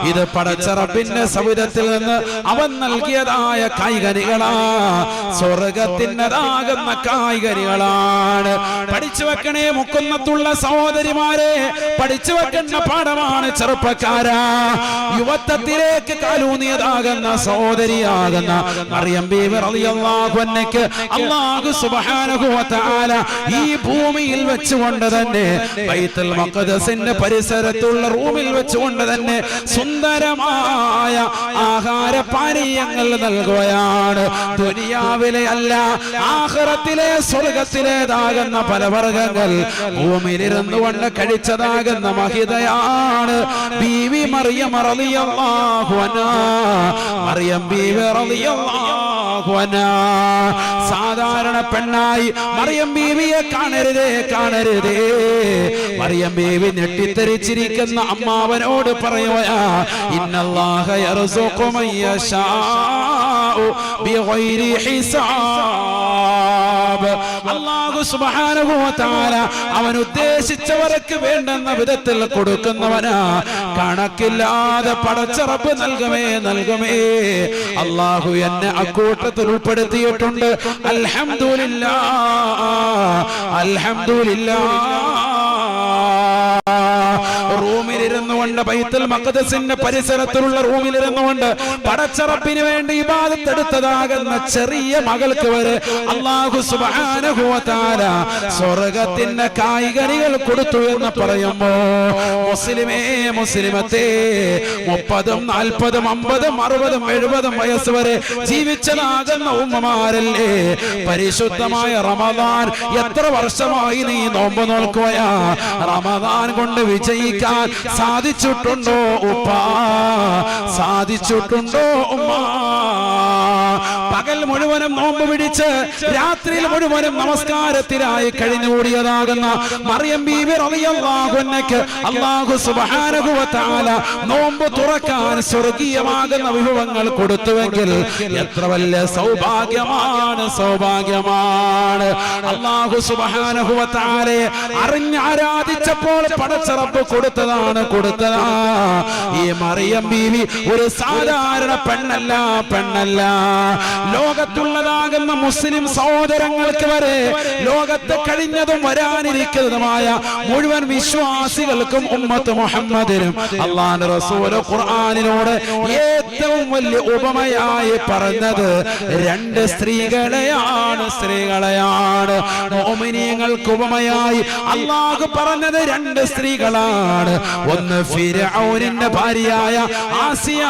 ഇത് പടച്ച റബ്ബിന്റെ സൗദത്തിൽ നിന്ന് അവൻ നൽകിയതായ കായ്കനികളാ, സ്വർഗത്തിൻ്റെതാകുന്ന കായ്കനികളാണ്. പഠിച്ചു വെക്കണേ മുക്കുന്നത്തുള്ള സഹോദരിമാരെ, പഠിച്ചു വെക്കേണ്ട പാഠമാണ് ചെറുപ്പക്കാരാ. യുവത്വത്തിലേക്ക് കാലൂന്നിയതാകുന്ന സഹോദരിയാകുന്ന മറിയം ബീവി റളിയല്ലാഹു അൻഹയ്ക്ക് അല്ലാഹു സുബ്ഹാനഹു വ തആല ഈ ഭൂമിയിൽ വെച്ചുകൊണ്ട് തന്നെ ബൈത്തുൽ മഖ്ദസിന്റെ പരിസരത്തുള്ള റൂമിൽ വെച്ചുകൊണ്ട് തന്നെ സുന്ദരമായ ആഹാരപാനീയങ്ങൾ നൽകുകയാണ്. ദുനിയാവിലെ അല്ല, ആഖിറത്തിലെ സ്വർഗത്തിലേതാകുന്ന പലവർഗ്ഗങ്ങൾ ഭൂമിയിലിരുന്നു കൊണ്ട് കഴിച്ചതാകുന്ന മഹിതയാണ് ബീവി മറിയം റളിയല്ലാഹു അൻഹാ. മറിയം ബീവി റളിയല്ലാഹു അൻഹാ സാധാരണ പെണ്ണായി മറിയം ബീവിയെ കാണരുതേ, കാണരുതേ. മറിയം ബീവി ഞെട്ടിത്തെറിച്ചിരിക്കുന്ന അമ്മാവനോട് പറയുകയാ, ഇന്നല്ലാഹ യർസുഖു മൻ യശാഉ ബിഗൈരി ഹിസാബ്. അല്ലാഹു സുബ്ഹാനഹു വ തആല അവൻ ഉദ്ദേശിച്ചവർക്ക് വേണ്ടുന്ന വിധത്തിൽ കൊടുക്കുന്നവനാ. കണക്കില്ലാതെ പടച്ച റബ്ബ് നൽകുമേ, നൽകുമേ. അല്ലാഹു എന്നെ അക്കൂട്ടത്തിൽ ഉൾപ്പെടുത്തിയിട്ടുണ്ട്. അൽഹംദുലില്ലാഹ്, അൽഹംദുലില്ലാഹ്. റൂമിലിരുന്നു കൊണ്ട് ബൈത്തുൽ മഖ്ദസിന്റെ പരിസരത്തിലുള്ള റൂമിലിരുന്നു കൊണ്ട് പടച്ച റബ്ബിന് വേണ്ടി ഇബാദത്ത് എടുത്തതാകുന്ന ചെറിയ മകൾക്ക് വരെ അല്ലാഹു സുബ്ഹാനഹു വ തആല സ്വർഗ്ഗത്തിന്റെ കായ്കനികൾ കൊടുത്തു എന്ന് പറയുമ്പോ മുസ്ലിമേ, മുസ്ലിമത്തേ, 30, 40, 50, 60, 70 വയസ്സ് വരെ ജീവിച്ചതാകുന്ന ഉമ്മമാരല്ലേ. പരിശുദ്ധമായ റമദാൻ എത്ര വർഷമായി നീ നോമ്പ് നോൽക്കുകയാ? റമദാൻ കൊണ്ട് വിജയിക്കാൻ സാധിച്ചിട്ടുണ്ടോ ഉപ്പ? സാധിച്ചിട്ടുണ്ടോ ഉമ്മ? പകൽ മുഴുവനും നോമ്പ് പിടിച്ച് രാത്രിയിൽ മുഴുവനും നമസ്കാരത്തിനായി കഴിഞ്ഞുകൂടിയതാകുന്ന മറിയം ബീവി റളിയല്ലാഹു അൻഹയ്ക്ക് അല്ലാഹു സുബ്ഹാനഹു വ തആല നോമ്പ് തുറക്കാൻ സ്വർഗീയമാകുന്ന വിഭവങ്ങൾ കൊടുത്തുവെങ്കിൽ എത്ര വലിയ സൗഭാഗ്യമാണ്, സൗഭാഗ്യമാണ്. അല്ലാഹു സുബ്ഹാനഹു വ തആലയെ അറിഞ്ഞ് ആരാധിച്ചപ്പോൾ പടച്ച റബ്ബ് കൊടുത്തതാണ്, കൊടുത്തതാ. ഈ മറിയം ബീവി ഒരു സാധാരണ പെണ്ണല്ല, പെണ്ണല്ല. ലോകത്തുള്ളതാകുന്ന മുസ്ലിം സഹോദരങ്ങൾക്ക് വരെ, ലോകത്ത് കഴിഞ്ഞതും വരാനിരിക്കുന്നതുമായ മുഴുവൻ വിശ്വാസികൾക്കും ഉമ്മത്ത് മുഹമ്മദിനും അല്ലാഹുവിന്റെ റസൂൽ ഖുർആനിലൂടെ ഏറ്റവും വലിയ ഉപമയായി പറഞ്ഞത് രണ്ട് സ്ത്രീകളെയാണ്, സ്ത്രീകളെയാണ്. മുഅ്മിനീങ്ങൾക്ക് ഉപമയായി അല്ലാഹു പറഞ്ഞത് രണ്ട് സ്ത്രീകളാണ്. ഒന്ന് ഫിർഔനിന്റെ ഭാര്യയായ ആസിയ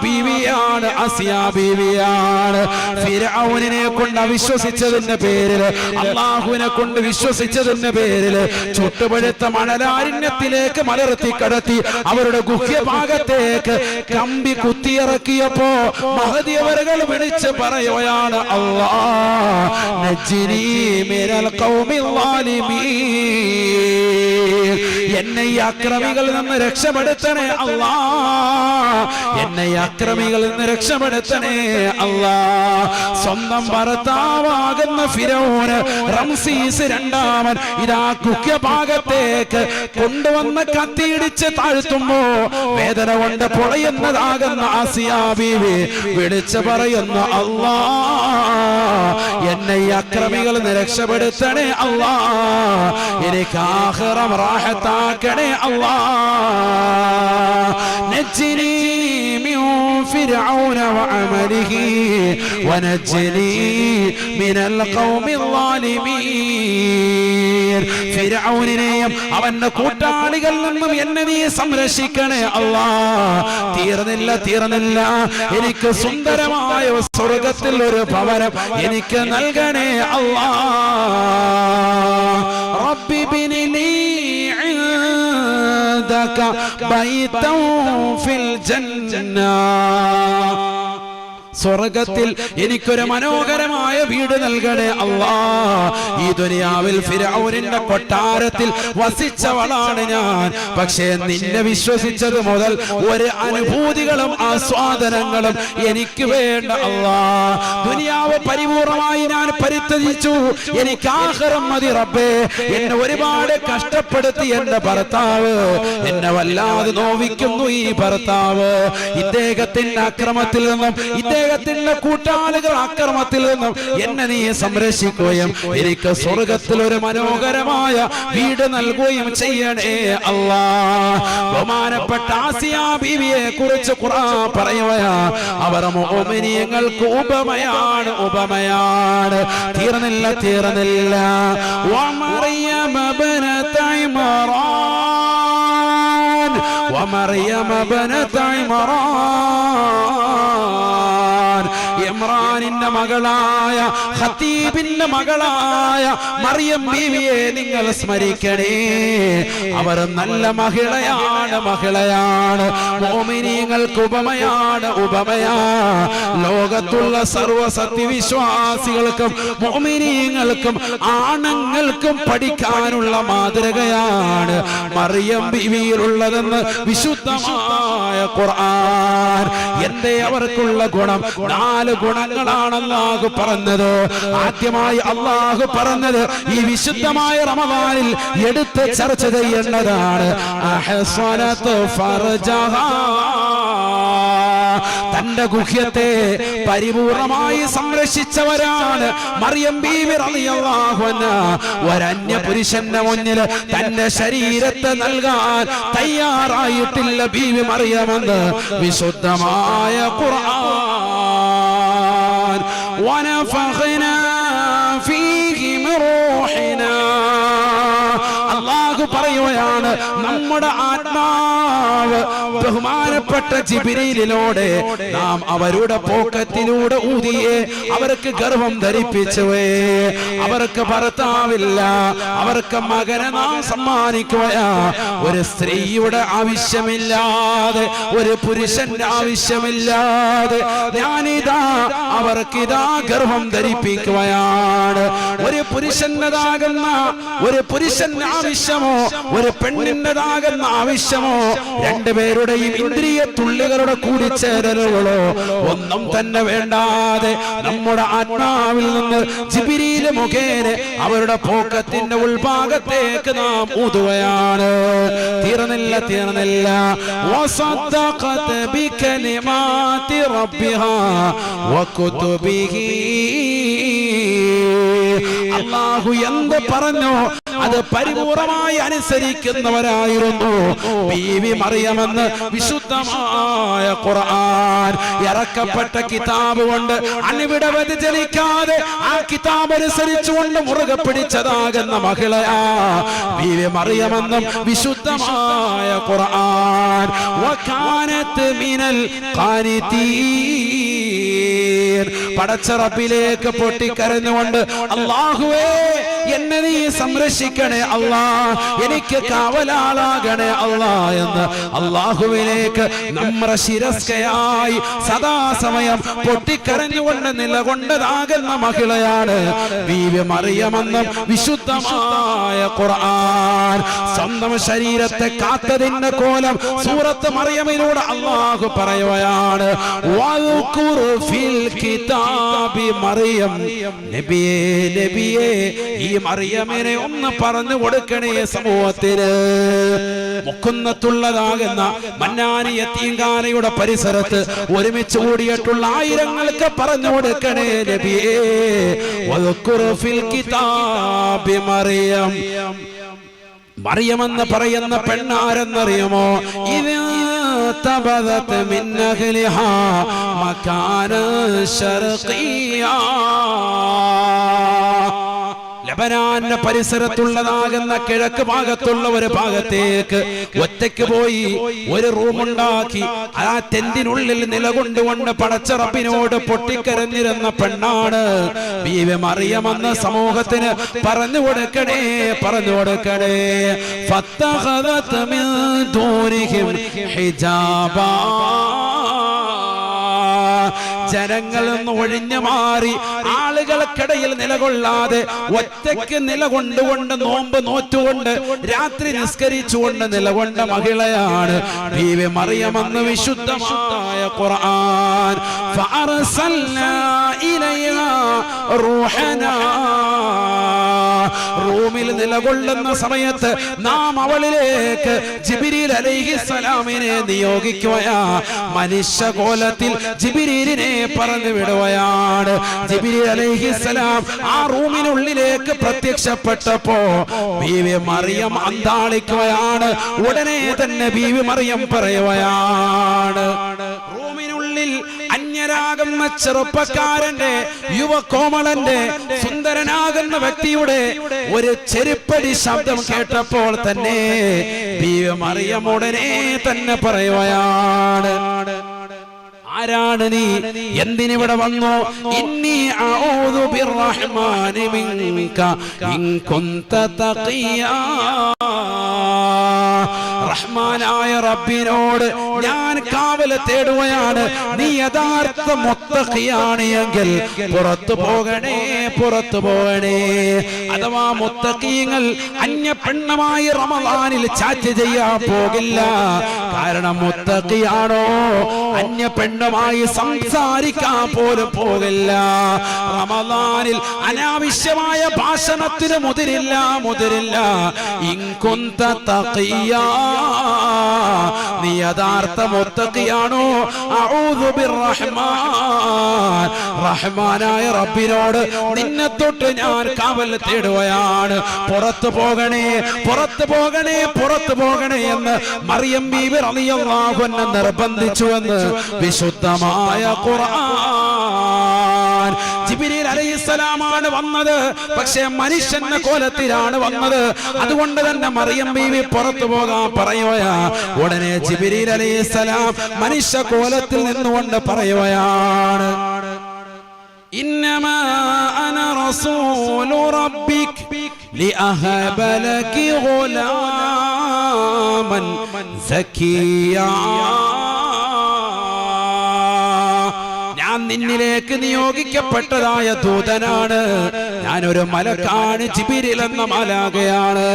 ബീവിയാണ്, ആസിയ ബീവിയാണ്. ഫിർഔനിനെ കൊണ്ട് അവിശ്വസിച്ചതിന്റെ പേരിൽ, അല്ലാഹുവിനെ കൊണ്ട് വിശ്വസിച്ചതിന്റെ പേരിൽ ചുട്ടുപഴുത്ത മണലാരണ്യത്തിലേക്ക് മലർത്തി കടത്തി അവരുടെ ഗുഹ്യഭാഗത്തേക്ക് കമ്പി കുത്തിയിറക്കിയപ്പോ മഹദി അവരുകൾ വിളിച്ച് പറയുകയാണ്, അല്ലാഹ് നജ്ജിനി മിനൽ ഖൗമിൽ ളാലിമീൻ. എന്നെ ഈ അക്രമികളിൽ നിന്ന് രക്ഷപ്പെടുത്തണേ അല്ലാഹ്, എന്നെ ഈ അക്രമികളിൽ നിന്ന് രക്ഷപ്പെടുത്തണേ അല്ലാഹ്. സ്വന്തം ഭർത്താവാകുന്ന ഫിറൗൻ റംസീസ് രണ്ടാമൻ ഇതാ ഗുഹ്യഭാഗത്തേക്ക് കൊണ്ടുവന്ന് കത്തിയിടിച്ച് താഴ്ത്തുമ്പോ വേദന കൊണ്ട് പൊളയുന്നതാകുന്ന ആസിയ ബീവി വിളിച്ചു പറയുന്ന, അല്ലാഹ് എന്നെ ഈ അക്രമികളിൽ നിന്ന് രക്ഷപ്പെടുത്തണേ അല്ലാഹ്, എനിക്ക് ആഖിറം റാഹത്താക്കണേ അല്ലാഹ്. നജ്ജിനി മിൻ ഫിർഔന വഅമലിഹി വനജ്ജിനി മിനൽ ഖൗമിൽ ളാലിമീൻ. ഫിർഔനിനെയും അവന്റെ കൂട്ടാളികളിൽ നിന്നും എന്നെ നീ സംരക്ഷിക്കണേ അല്ലാഹ്. തീർന്നില്ല, തീർന്നില്ല. എനിക്ക് സുന്ദരമായ സ്വർഗ്ഗത്തിൽ ഒരു ഭവനം എനിക്ക് നൽകണേ അല്ലാഹ്. റബ്ബി ബിനിലി ഇൻദക ബൈതൻ ഫിൽ ജന്ന. സ്വർഗത്തിൽ എനിക്കൊരു മനോഹരമായ വീട് നൽകണേ അല്ലാ. ഈ ദുനിയാവിൽ ഫിർഔനിന്റെ കൊട്ടാരത്തിൽ വസിച്ചവളാണ് ഞാൻ. പക്ഷേ നിന്നെ വിശ്വസിച്ചത് മുതൽ ഒരു അനുഭൂതികളും ആസ്വാദനങ്ങളും എനിക്ക് വേണ്ട അല്ലാ. ദുനിയാവ് പരിപൂർണമായി ഞാൻ പരിത്യജിച്ചു. എനിക്ക് ആഖിറം മതി റബ്ബേ. എന്നെ ഒരുപാട് കഷ്ടപ്പെടുത്തി എന്റെ ഭർത്താവ്. എന്നെ വല്ലാതെ നോവിക്കുന്നു ഈ ഭർത്താവ്. ഇദ്ദേഹത്തിന്റെ അക്രമത്തിൽ നിന്നും ഇദ്ദേഹത്തിന്റെ കൂട്ടാളികൾ അക്രമത്തിൽ നിന്നും എന്നെ നീ സംരക്ഷിക്കുകയും എനിക്ക് സ്വർഗത്തിൽ ഒരു മനോഹരമായ വീട് നൽകുകയും ചെയ്യണേ അല്ലാ. ബഹുമാനപ്പെട്ട ആസിയ ബീവിയെ കുറിച്ച് ഖുർആൻ പറയുകയാ, അവർ മുഅ്മിനീങ്ങൾക്ക് ഉപമയാണ്, ഉപമയാണ്. തീർന്നില്ല. വമറിയം ബനത ഇമ്രാൻ, വമറിയം ബനത ഇമ്രാൻ, ഇമ്രാനിന്റെ മകളായ ഖതീബിന്റെ മകളായ മറിയം ബീവിയെ നിങ്ങൾ സ്മരിക്കണേ. അവർ നല്ല മഹിളയാണ്, മഹിളയാണ്. മുഅ്മിനീങ്ങൾക്ക് ഉപമയാണ്, ഉപമയാ. ലോകത്തുള്ള സർവ്വ സത്യവിശ്വാസികൾക്കും മുഅ്മിനീങ്ങൾക്കും ആണുങ്ങൾക്കും പഠിക്കാനുള്ള മാതൃകയാണ് മറിയം ബീവിയിലുള്ളതെന്ന് വിശുദ്ധമായ ഖുർആൻ. എന്തേ അവർക്കുള്ള ഗുണം? 4 ഗുണങ്ങളാണ് അല്ലാഹു പറഞ്ഞത്. ആദ്യമായി അല്ലാഹു പറഞ്ഞത് ഈ വിശുദ്ധമായ റമദാനിൽ എടുത്ത് ചർച്ച ചെയ്യേണ്ടതാണ്. അഹ്സനതു ഫർജഹാ, തന്റെ ഗുഹ്യത്തെ പരിപൂർണമായി സംരക്ഷിച്ചവരാണ് മറിയം ബീവി റളിയല്ലാഹു അൻഹാ. ഒരന്യ പുരുഷന്റെ മുന്നിൽ തന്റെ ശരീരത്തെ നൽകാൻ തയ്യാറായിട്ടില്ല ബീവി മറിയമെന്ന് വിശുദ്ധമായ ഖുർആൻ. വനഫഖനാ ഫീഹി മിൻ റൂഹിനാ, അല്ലാഹു പറയുകയാണ് നമ്മുടെ ആത്മാവ് ബഹുമാനപ്പെട്ട ജിബ്രീലിനോട് നാം അവരുടെ പോക്കറ്റിലൂടെ ഊതിയെ അവർക്ക് ഗർഭം ധരിപ്പിച്ചുവേ. അവർക്ക് ഭർത്താവില്ല, അവർക്ക് മകനെ നാം സമ്മാനിക്കുകയാ. ഒരു സ്ത്രീയുടെ ആവശ്യമില്ലാതെ, ഒരു പുരുഷന്റെ ആവശ്യമില്ലാതെ ഞാനിതാ അവർക്കിതാ ഗർഭം ധരിപ്പിക്കുകയാണ്. ഒരു പുരുഷന്റേതാകുന്ന ഒരു പുരുഷന്റെ ആവശ്യമോ ഒരു പെണ്ണിൻ്റെതാകുന്ന ആവശ്യമോ രണ്ടുപേരുടെയും ഇന്ദ്രിയ തുള്ളികളുടെ കൂടിച്ചേരലുകളോ ഒന്നും തന്നെ വേണ്ടാതെ നമ്മുടെ ആത്മാവിൽ നിന്ന് ജിബ്രീൽ മുഖേന അവരുടെ പോക്കത്തിന്റെ ഉൾഭാഗത്തേക്ക് നാം ഊതുകയാണ്. തീർന്നില്ല. വസദ്ദഖത് ബികലിമാതി റബ്ബിഹാ വകുതുബിഹി, അല്ലാഹു എന്ത് പറഞ്ഞു അത് പരിപൂർണമായി അനുസരിക്കുന്നവരായിരുന്നു ബീവി മറിയമെന്ന് വിശുദ്ധമായ ഖുർആൻ. ഇറക്കപ്പെട്ട കിതാബ് കൊണ്ട് അണിവിട വ്യതിചലിക്കാതെ ആ കിതാബ് അനുസരിച്ചുകൊണ്ട് മുറുകെ പിടിച്ചതാകുന്ന മഹിളയാ ബീവി മറിയമെന്നും വിശുദ്ധമായ ഖുർആൻ. വകാനത് മിനൽ ഖാനിതീൻ, പടച്ച റബ്ബിലേക്ക് പൊട്ടിക്കരഞ്ഞുകൊണ്ട് അല്ലാഹുവേ എന്നെ നീ സംരക്ഷിക്കണേ അല്ലാ, എനിക്ക് കാവലാളാകണേ അല്ലാ എന്ന് അല്ലാഹുവിലേക്ക് നമ്മുടെ ശിരസ്കയായി സദാസമയം പൊട്ടിക്കരഞ്ഞുകൊണ്ട് നിലകൊണ്ടതാകുന്ന മഹിളയാണ് ബീവി മറിയമെന്നും വിശുദ്ധമായ ഖുർആൻ. സ്വന്തം ശരീരത്തെ കാത്തതിന്റെ കോലം സൂറത്ത് മറിയമിലൂടെ അല്ലാഹു പറയുകയാണ്. വൽഖുർ ഫിൽ കിതാബി മറിയം, നബിയേ നബിയേ ഈ മറിയമിനെ ഒന്ന് പറഞ്ഞു കൊടുക്കണേ സമൂഹത്തിന്. മുക്കുന്നത്തുള്ളതാകുന്ന മന്നാനി യതീംഖാനയുടെ പരിസരത്ത് ഒരുമിച്ച് കൂടിയിട്ടുള്ള ആയിരങ്ങൾക്ക് പറഞ്ഞു കൊടുക്കണേ നബിയേ. വൽഖുർ ഫിൽ കിതാബി മറിയം, മറിയമെന്ന് പറയുന്ന പെണ്ണാരെന്നറിയുമോ? ഇത് തബദത് മിൻ അഹ്ലിഹാ മകാന ശർഖിയാ, ലബനാന്റെ പരിസരത്തുള്ളതാകുന്ന കിഴക്ക് ഭാഗത്തുള്ള ഒരു ഭാഗത്തേക്ക് ഒറ്റയ്ക്ക് പോയി ഒരു റൂമുണ്ടാക്കി ആ ടെന്റിനുള്ളിൽ നിലകൊണ്ടുകൊണ്ട് പടച്ച റബ്ബിനോട് പൊട്ടിക്കരഞ്ഞിരുന്ന പെണ്ണാണ് ബീവി മറിയമെന്ന സമൂഹത്തിന് പറഞ്ഞു കൊടുക്കണേ, പറഞ്ഞു കൊടുക്കണേ. ഫത്തഖദത് മിൻ ദൂരിഹിം ഹിജാബാ, ജനങ്ങളിൽ നിന്ന് ഒഴിഞ്ഞു മാറി ആളുകൾക്കിടയിൽ നിലകൊള്ളാതെ ഒറ്റയ്ക്ക് നിലകൊണ്ടുകൊണ്ട് നോമ്പ് നോറ്റുകൊണ്ട് രാത്രി നിസ്കരിച്ചുകൊണ്ട് നിലകൊണ്ട മഹിളയാണ് ബീവി മറിയം എന്ന് വിശുദ്ധമായ ഖുർആൻ. ഫഅർസൽനാ ഇലൈഹാ റൂഹനാ. റൂമിൽ നിലകൊള്ളുന്ന സമയത്ത് നാം അവളിലേക്ക് ജിബ്രീൽ അലൈഹിസ്സലാമിനെ നിയോഗിക്കുകയാ. മനുഷ്യകോലത്തിൽ ജിബ്രീലിനെ പറഞ്ഞു വിടുകയാണ്. ജിബ്രീൽ അലൈഹിസ്സലാം ആ റൂമിനുള്ളിലേക്ക് പ്രത്യക്ഷപ്പെട്ടപ്പോ ബീവി മറിയം അന്താളിക്കുകയാണ്. ഉടനെ തന്നെ ബീവി മറിയം പറയുകയാണ്, റൂമിനുള്ളിൽ അന്യരാകുന്ന ചെറുപ്പക്കാരന്റെ യുവകോമളന്റെ സുന്ദരനാകുന്ന വ്യക്തിയുടെ ഒരു ചെരുപ്പടി ശബ്ദം കേട്ടപ്പോൾ തന്നെ ബീവി മറിയം ഉടനെ തന്നെ പറയുകയാണ്, ആരാണ് നീ, എന്തിനിവിടെ വന്നു? ഇന്നി അഊദു ബിർറഹ്മാനി മിൻക ഇൻ കുൻത തഖിയാ. റഹ്മാനായ റബ്ബിനോട് ഞാൻ കാവൽ തേടുകയാണ്, നീ യഥാർത്ഥ മുത്തഖിയാണ് എങ്കിൽ പുറത്തു പോകണേ, പുറത്തു പോകണേ. അഥവാ മുത്തഖീങ്ങൾ അന്യ പെണ്ണുമായി റമളാനിൽ ചാറ്റ് ചെയ്യാൻ പോകില്ല. കാരണം മുത്തഖിയാണോ അന്യ പെണ്ണുമായി സംസാരിക്കാൻ പോലും പോകില്ല. റമളാനിൽ അനാവശ്യമായ ഭാഷണത്തിന് മുതിരില്ല. ഇൻ കുൻത തഖിയാ, നീ യഥാർത്ഥ മുത്തഖിയാണോ? അഊദു ബിർറഹ്മാൻ, റഹ്മാനായ റബ്ബിനോട് നിന്നെ തൊട്ട് ഞാൻ കാവൽ തേടുകയാണ്. പുറത്തു പോകണേ, പുറത്തു പോകണേ, പുറത്തു പോകണേ എന്ന് മറിയം ബീവി റളിയല്ലാഹു അൻഹ നിർബന്ധിച്ചുവെന്ന് വിശുദ്ധമായ ഖുർആൻ. ജിബ്രീൽ അലൈഹിസ്സലാമാണ് വന്നത്, പക്ഷേ മനുഷ്യന്റെ കോലത്തിലാണ് വന്നത്. അതുകൊണ്ട് തന്നെ മറിയം ബീവി പുറത്തു പോകാൻ പറയുകയാ. ഉടനെ ജിബ്രീൽ അലൈഹിസ്സലാം മനുഷ്യ കോലത്തിൽ നിന്നുകൊണ്ട് പറയുകയാണ്, ഇന്നമാ അന റസൂലു റബ്ബിക് ലിഅഹബ ലകി ഗുലാമൻ സക്കിയാ. ഞാൻ നിന്നിലേക്ക് നിയോഗിക്കപ്പെട്ടതായ ദൂതനാണ്. ഞാനൊരു മലക്കാണ്, ജിബ്രീൽ എന്ന മാലാഖയാണ്.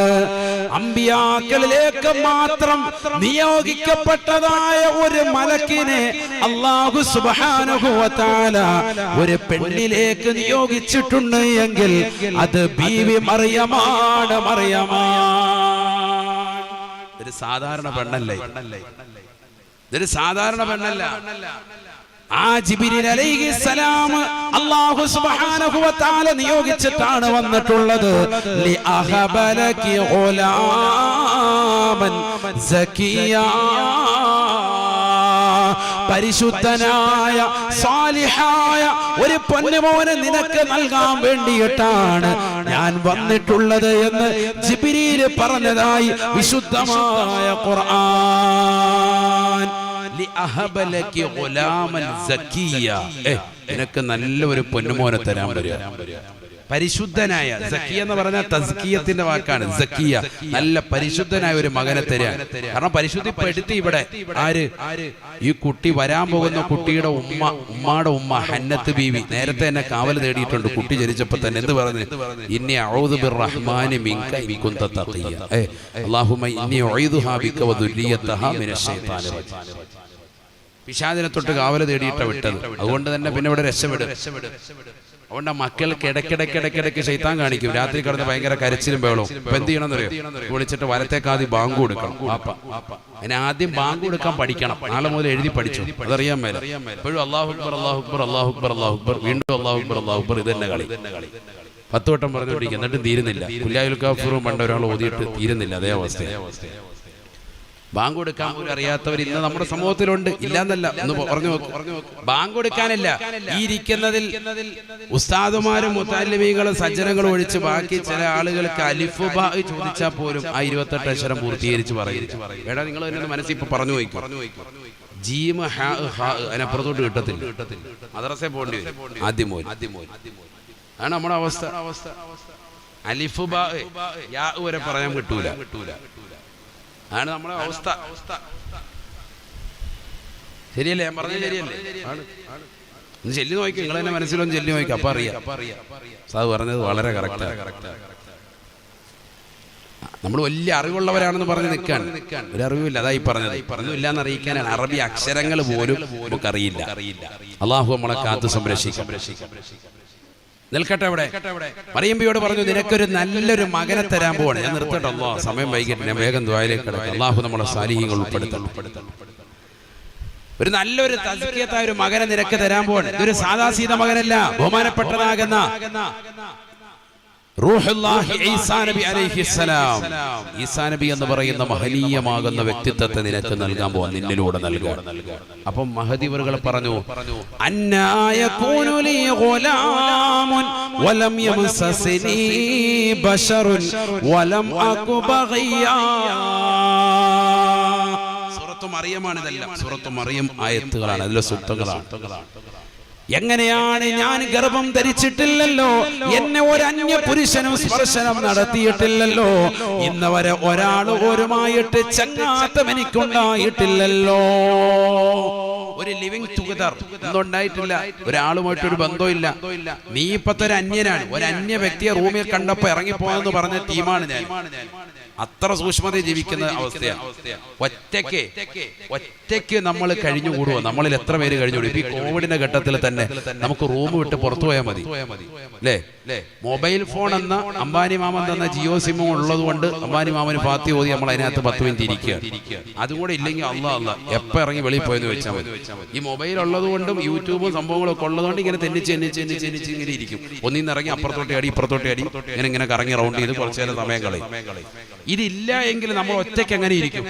അമ്പിയാക്കളിലേക്ക് മാത്രം നിയോഗിക്കപ്പെട്ടതായ ഒരു മലക്കിനെ അല്ലാഹു സുബ്ഹാനഹു വ തആല ഒരു പെണ്ണിലേക്ക് നിയോഗിച്ചിട്ടുണ്ട് എങ്കിൽ അത് ബീവി മറിയമാണ്. ഇതൊരു സാധാരണ പെണ്ണല്ലേ, ഇതൊരു സാധാരണ പെണ്ണല്ല. ആ ജിബ്രീൽ അലൈഹിസ്സലാം അല്ലാഹു സുബ്ഹാനഹു വ തആല നിയോഗിച്ചിട്ടാണ് വന്നിട്ടുള്ളത്. ലിഅഹബ ലകി ഗുലാമൻ സക്കിയാ, പരിശുദ്ധനായ സാലിഹായ ഒരു പൊന്നുമോനെ നിനക്ക് നൽകാൻ വേണ്ടിയിട്ടാണ് ഞാൻ വന്നിട്ടുള്ളത് എന്ന് ജിബ്രീൽ പറഞ്ഞതായി വിശുദ്ധമായ ഖുർആൻ. നിനക്ക് നല്ല ഒരു പൊന്നുമോനെ തരാൻ വരിക. പരിശുദ്ധനായ, സക്കിയ എന്ന് പറഞ്ഞാൽ തസ്കിയത്തിന്റെ വാക്കാണ്. സക്കിയ, നല്ല പരിശുദ്ധനായ ഒരു മകനെ തരാൻ. കാരണം പരിശുദ്ധിപ്പെടുത്തി ഇവിടെ ആര്? ഈ കുട്ടി വരാൻ പോകുന്ന കുട്ടിയുടെ ഉമ്മയുടെ ഉമ്മ ഹന്നത്ത് ബീവി നേരത്തെ തന്നെ കാവൽ തേടിയിട്ടുണ്ട്. കുട്ടി ജനിച്ചപ്പോ തന്നെ എന്ത് പറഞ്ഞു? ഇന്നി അഊദു ബിർറഹ്മാനി മിൻക ഇൻ കുൻത തഖിയ. അല്ലാഹുമ്മ ഇന്നി ഉഈദുഹാ ബിക വ ദുർരിയതഹാ മിനശ് ശൈത്താനിർ റജീം. പിശാചിനെ തൊട്ട് കാവൽ തേടിയിട്ടാണ് വിട്ടത്. അതുകൊണ്ട് തന്നെ പിന്നെ ഇവിടെ രക്ഷപ്പെടും. അതുകൊണ്ട് മക്കൾക്ക് ഇടയ്ക്കിടയ്ക്ക് ശൈത്താൻ കാണിക്കും. രാത്രി കിടന്ന് ഭയങ്കര കരച്ചിലും ബഹളവും. ഇപ്പൊ എന്ത് ചെയ്യണമെന്നറിയോ? വിളിച്ചിട്ട് വലത്തേക്കാദ്യം ബാങ്ക് കൊടുക്കണം. അതിന് ആദ്യം ബാങ്ക് കൊടുക്കാൻ പഠിക്കണം. നാളെ മുതൽ എഴുതി പഠിച്ചു. അതറിയാൻ മേല. എപ്പോഴും അല്ലാഹു അക്ബർ, അല്ലാഹു അക്ബർ, അല്ലാഹു അക്ബർ, അല്ലാഹു അക്ബർ, വീണ്ടും അല്ലാഹു അക്ബർ, അല്ലാഹു അക്ബർ. ഇത് തന്നെ കളി. 10 വട്ടം പറഞ്ഞുകൊണ്ടിരിക്കും, എന്നിട്ടും തീരുന്നില്ല. കുല്ലായുൽ കാഫിറൂൻ പണ്ട് ഒരാൾ ഓതിയിട്ട് തീരുന്നില്ല. അതേ അവസ്ഥ. ബാങ്ക് കൊടുക്കാൻ പോലും അറിയാത്തവർ ഇന്ന് നമ്മുടെ സമൂഹത്തിലുണ്ട്. ഇല്ലാന്നല്ല, ഒന്ന് പറഞ്ഞു നോക്കും. ബാങ്ക് കൊടുക്കാനല്ല, ഈ ഇരിക്കുന്നതിൽ ഉസ്താദുമാരും മുത്തഅല്ലിമീങ്ങളും സജ്ജനങ്ങളും ഒഴിച്ച് ബാക്കി ചില ആളുകൾക്ക് അലിഫ് ബാ ചോദിച്ചാൽ പോലും ആ 28 അക്ഷരം പൂർത്തീകരിച്ച് പറയും. എടാ, നിങ്ങൾ എന്നെ മനസ്സിൽ ഇപ്പൊ പറഞ്ഞു പോയിക്കും. ജീമ ഹാ ഹാ അതിനപ്പുറത്തോട്ട് കിട്ടത്തില്ല. മദ്രസയിൽ പോകേണ്ടി വരും. ആദ്യം ആണ് നമ്മുടെ അവസ്ഥ. അലിഫ് ബാ യാ വരെ പറയാൻ കിട്ടൂല. ആണ് നമ്മുടെ അവസ്ഥ. ശരിയല്ലേ? ഞാൻ പറഞ്ഞത് ശരിയല്ലേ? ഒന്ന് ചെല്ലി നോക്കി, നിങ്ങൾ തന്നെ മനസ്സിലൊന്ന് ചെല്ലി നോക്കി, അപ്പൊ അറിയാം. അത് പറഞ്ഞത് വളരെ കറക്റ്റാണ്. നമ്മൾ വലിയ അറിവുള്ളവരാണെന്ന് പറഞ്ഞ് നിൽക്കാണ്, ഒരു അറിവില്ല. അതായി പറഞ്ഞത്, പറഞ്ഞില്ല എന്ന് അറിയിക്കാനാണ്. അറബി അക്ഷരങ്ങൾ പോലും നമുക്കറിയില്ല. അള്ളാഹു നമ്മളെ കാത്തു സംരക്ഷിക്കും. നിൽക്കട്ടെ അവിടെ. മറിയം ബിയോട് പറഞ്ഞു, നിനക്കൊരു നല്ലൊരു മകനെ തരാൻ പോവാണ്. ഞാൻ നിർത്തട്ടെ, അല്ലാഹ് സമയം വൈകിട്ട് ഞാൻ വേഗം ദുആയിലേക്ക് കടക്കാം. അള്ളാഹു നമ്മളെ സാലിഹീങ്ങൾ ഉൾപ്പെടുത്തണം. ഒരു നല്ലൊരു തസ്കിയത്തായ ഒരു മകനെ നിനക്ക് തരാൻ പോവാണ്. ഇതൊരു സാദാ സീത മകനല്ല, ബഹുമാനപ്പെട്ടതാകുന്ന റൂഹുല്ലാഹി ഈസാ നബി അലൈഹിസ്സലാം. ഈസാ നബി എന്ന് പറയുന്ന മഹനീയമാകുന്ന വ്യക്തിത്വത്തെ നിനക്ക് നൽകാൻ പോവാൻ, നിന്നിലൂടെ നൽകാൻ. അപ്പം മഹദി വറുകൾ പറഞ്ഞു, അന്നാ യകൂനു ലീ ഗുലാമുൻ വലം യമസസ്നി ബശറുൻ വലം അകു ബഗിയാ. സൂറത്തു മറിയമാണ് ഇതെല്ലാം. സൂറത്തു മറിയം ആയത്തുകളാണ്, അതിലെ സൂക്തങ്ങളാണ്. എങ്ങനെയാണ് ഞാൻ ഗർഭം ധരിച്ചിട്ടില്ലല്ലോ, എന്നെ ഒരു അന്യ പുരുഷനും സ്പർശനം നടത്തിയിട്ടില്ലല്ലോ, ഇന്നവരെ ഒരാൾ ഒരുമായിട്ട് ചങ്ങാത്തം എനിക്കുണ്ടായിട്ടില്ലല്ലോ. ഒരു ലിവിങ് ടുഗദർ ഒന്നും ഉണ്ടായിട്ടില്ല, ഒരാളുമായിട്ടൊരു ബന്ധമില്ല. നീ ഇപ്പത്തെ ഒരു അന്യനാണ്. ഒരു അന്യ വ്യക്തിയെ റൂമിൽ കണ്ടപ്പോ ഇറങ്ങിപ്പോയെന്ന് പറഞ്ഞ ടീമാണ് ഞാൻ. അത്ര സൂക്ഷ്മത ജീവിക്കുന്ന അവസ്ഥയാണ്. ഒറ്റയ്ക്ക് നമ്മൾ കഴിഞ്ഞുകൂടുക. നമ്മളിൽ എത്ര പേര് കഴിഞ്ഞുകൂടും? ഇപ്പൊ ഈ കോവിഡിന്റെ ഘട്ടത്തിൽ തന്നെ നമുക്ക് റൂം വിട്ട് പുറത്തു പോയാൽ മതി അല്ലേ? മൊബൈൽ ഫോൺ എന്ന അംബാനി മാമൻ തന്ന ജിയോ സിമ്മും ഉള്ളത് കൊണ്ട് അംബാനി മാമന് പാത്തി ഓതി നമ്മൾ അതിനകത്ത് 10 മിനിറ്റ് ഇരിക്കുക. അതും കൂടെ ഇല്ലെങ്കിൽ അല്ല എപ്പോൾ ഇറങ്ങി വെളിയിൽ പോയെന്ന് വെച്ചാൽ മതി. ഈ മൊബൈൽ ഉള്ളത് കൊണ്ടും യൂട്യൂബും സംഭവങ്ങളൊക്കെ ഉള്ളതുകൊണ്ട് ഇങ്ങനെ തെന്നിച്ച് ഇങ്ങനെ ഇരിക്കും. ഒന്നിന്ന് ഇറങ്ങി അപ്പുറത്തോട്ട് അടി ഇപ്പുറത്തോട്ട് അടി ഇങ്ങനെ കറങ്ങി റൗണ്ട് ചെയ്ത് കുറച്ചു നേരം സമയം കളയും. ഇതില്ല എങ്കിൽ നമ്മൾ ഒറ്റയ്ക്ക് എങ്ങനെ ഇരിക്കും?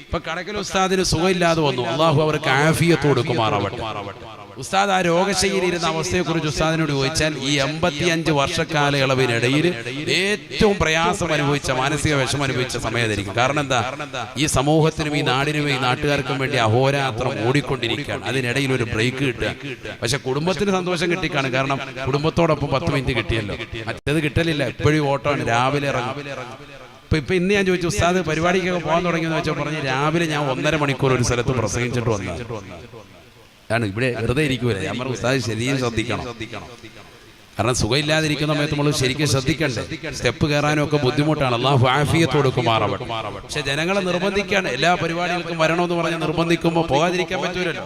ഇപ്പൊ കടക്കൽ ഉസ്താദിന് സുഖമില്ലാതെ വന്നു, അള്ളാഹു അവർക്ക് ആഫിയത്ത് കൊടുക്കുമാറാവട്ടെ. ഉസ്താദ് ആ രോഗശൈലിയിരുന്ന അവസ്ഥയെക്കുറിച്ച് ഉസ്താദിനോട് ചോദിച്ചാൽ ഈ 85 വർഷക്കാലയളവിനിടയിൽ ഏറ്റവും പ്രയാസം അനുഭവിച്ച, മാനസിക വിഷമം അനുഭവിച്ച സമയത്തായിരിക്കും. കാരണം എന്താ? ഈ സമൂഹത്തിനും ഈ നാടിനും ഈ നാട്ടുകാർക്കും വേണ്ടി അഹോരാത്രം ഓടിക്കൊണ്ടിരിക്കുകയാണ്. അതിനിടയിൽ ഒരു ബ്രേക്ക് കിട്ടുക. പക്ഷെ കുടുംബത്തിന് സന്തോഷം കിട്ടിക്കാണ്. കാരണം കുടുംബത്തോടൊപ്പം 10 മിനിറ്റ് കിട്ടിയല്ലോ. മറ്റേത് കിട്ടലില്ല, എപ്പോഴും ഓട്ടമാണ്. രാവിലെ ഇറങ്ങും. ഇപ്പൊ ഇന്ന് ഞാൻ ചോദിച്ചു, ഉസ്താദ് പരിപാടിക്കൊക്കെ പോകാൻ തുടങ്ങിയെന്ന് വെച്ചാൽ പറഞ്ഞ് രാവിലെ ഞാൻ 1.5 മണിക്കൂർ ഒരു സ്ഥലത്ത് പ്രസംഗിച്ചിട്ട് വന്നതാണ്. ഇവിടെ വെറുതെ ഇരിക്കൂല. ഞാൻ പറഞ്ഞു, ഉസ്താദ് ശരിയും ശ്രദ്ധിക്കണം. കാരണം സുഖമില്ലാതിരിക്കുന്ന സമയത്ത് നമ്മൾ ശരിക്കും ശ്രദ്ധിക്കണ്ടേ. സ്റ്റെപ്പ് കയറാനും ഒക്കെ ബുദ്ധിമുട്ടാണ്. അല്ലാഹു ആഫിയത്ത് കൊടുക്കുമാറാവട്ടെ. പക്ഷെ ജനങ്ങളെ നിർബന്ധിക്കാണ്. എല്ലാ പരിപാടികൾക്കും വരണമെന്ന് പറഞ്ഞ് നിർബന്ധിക്കുമ്പോൾ പോകാതിരിക്കാൻ പറ്റൂലല്ലോ.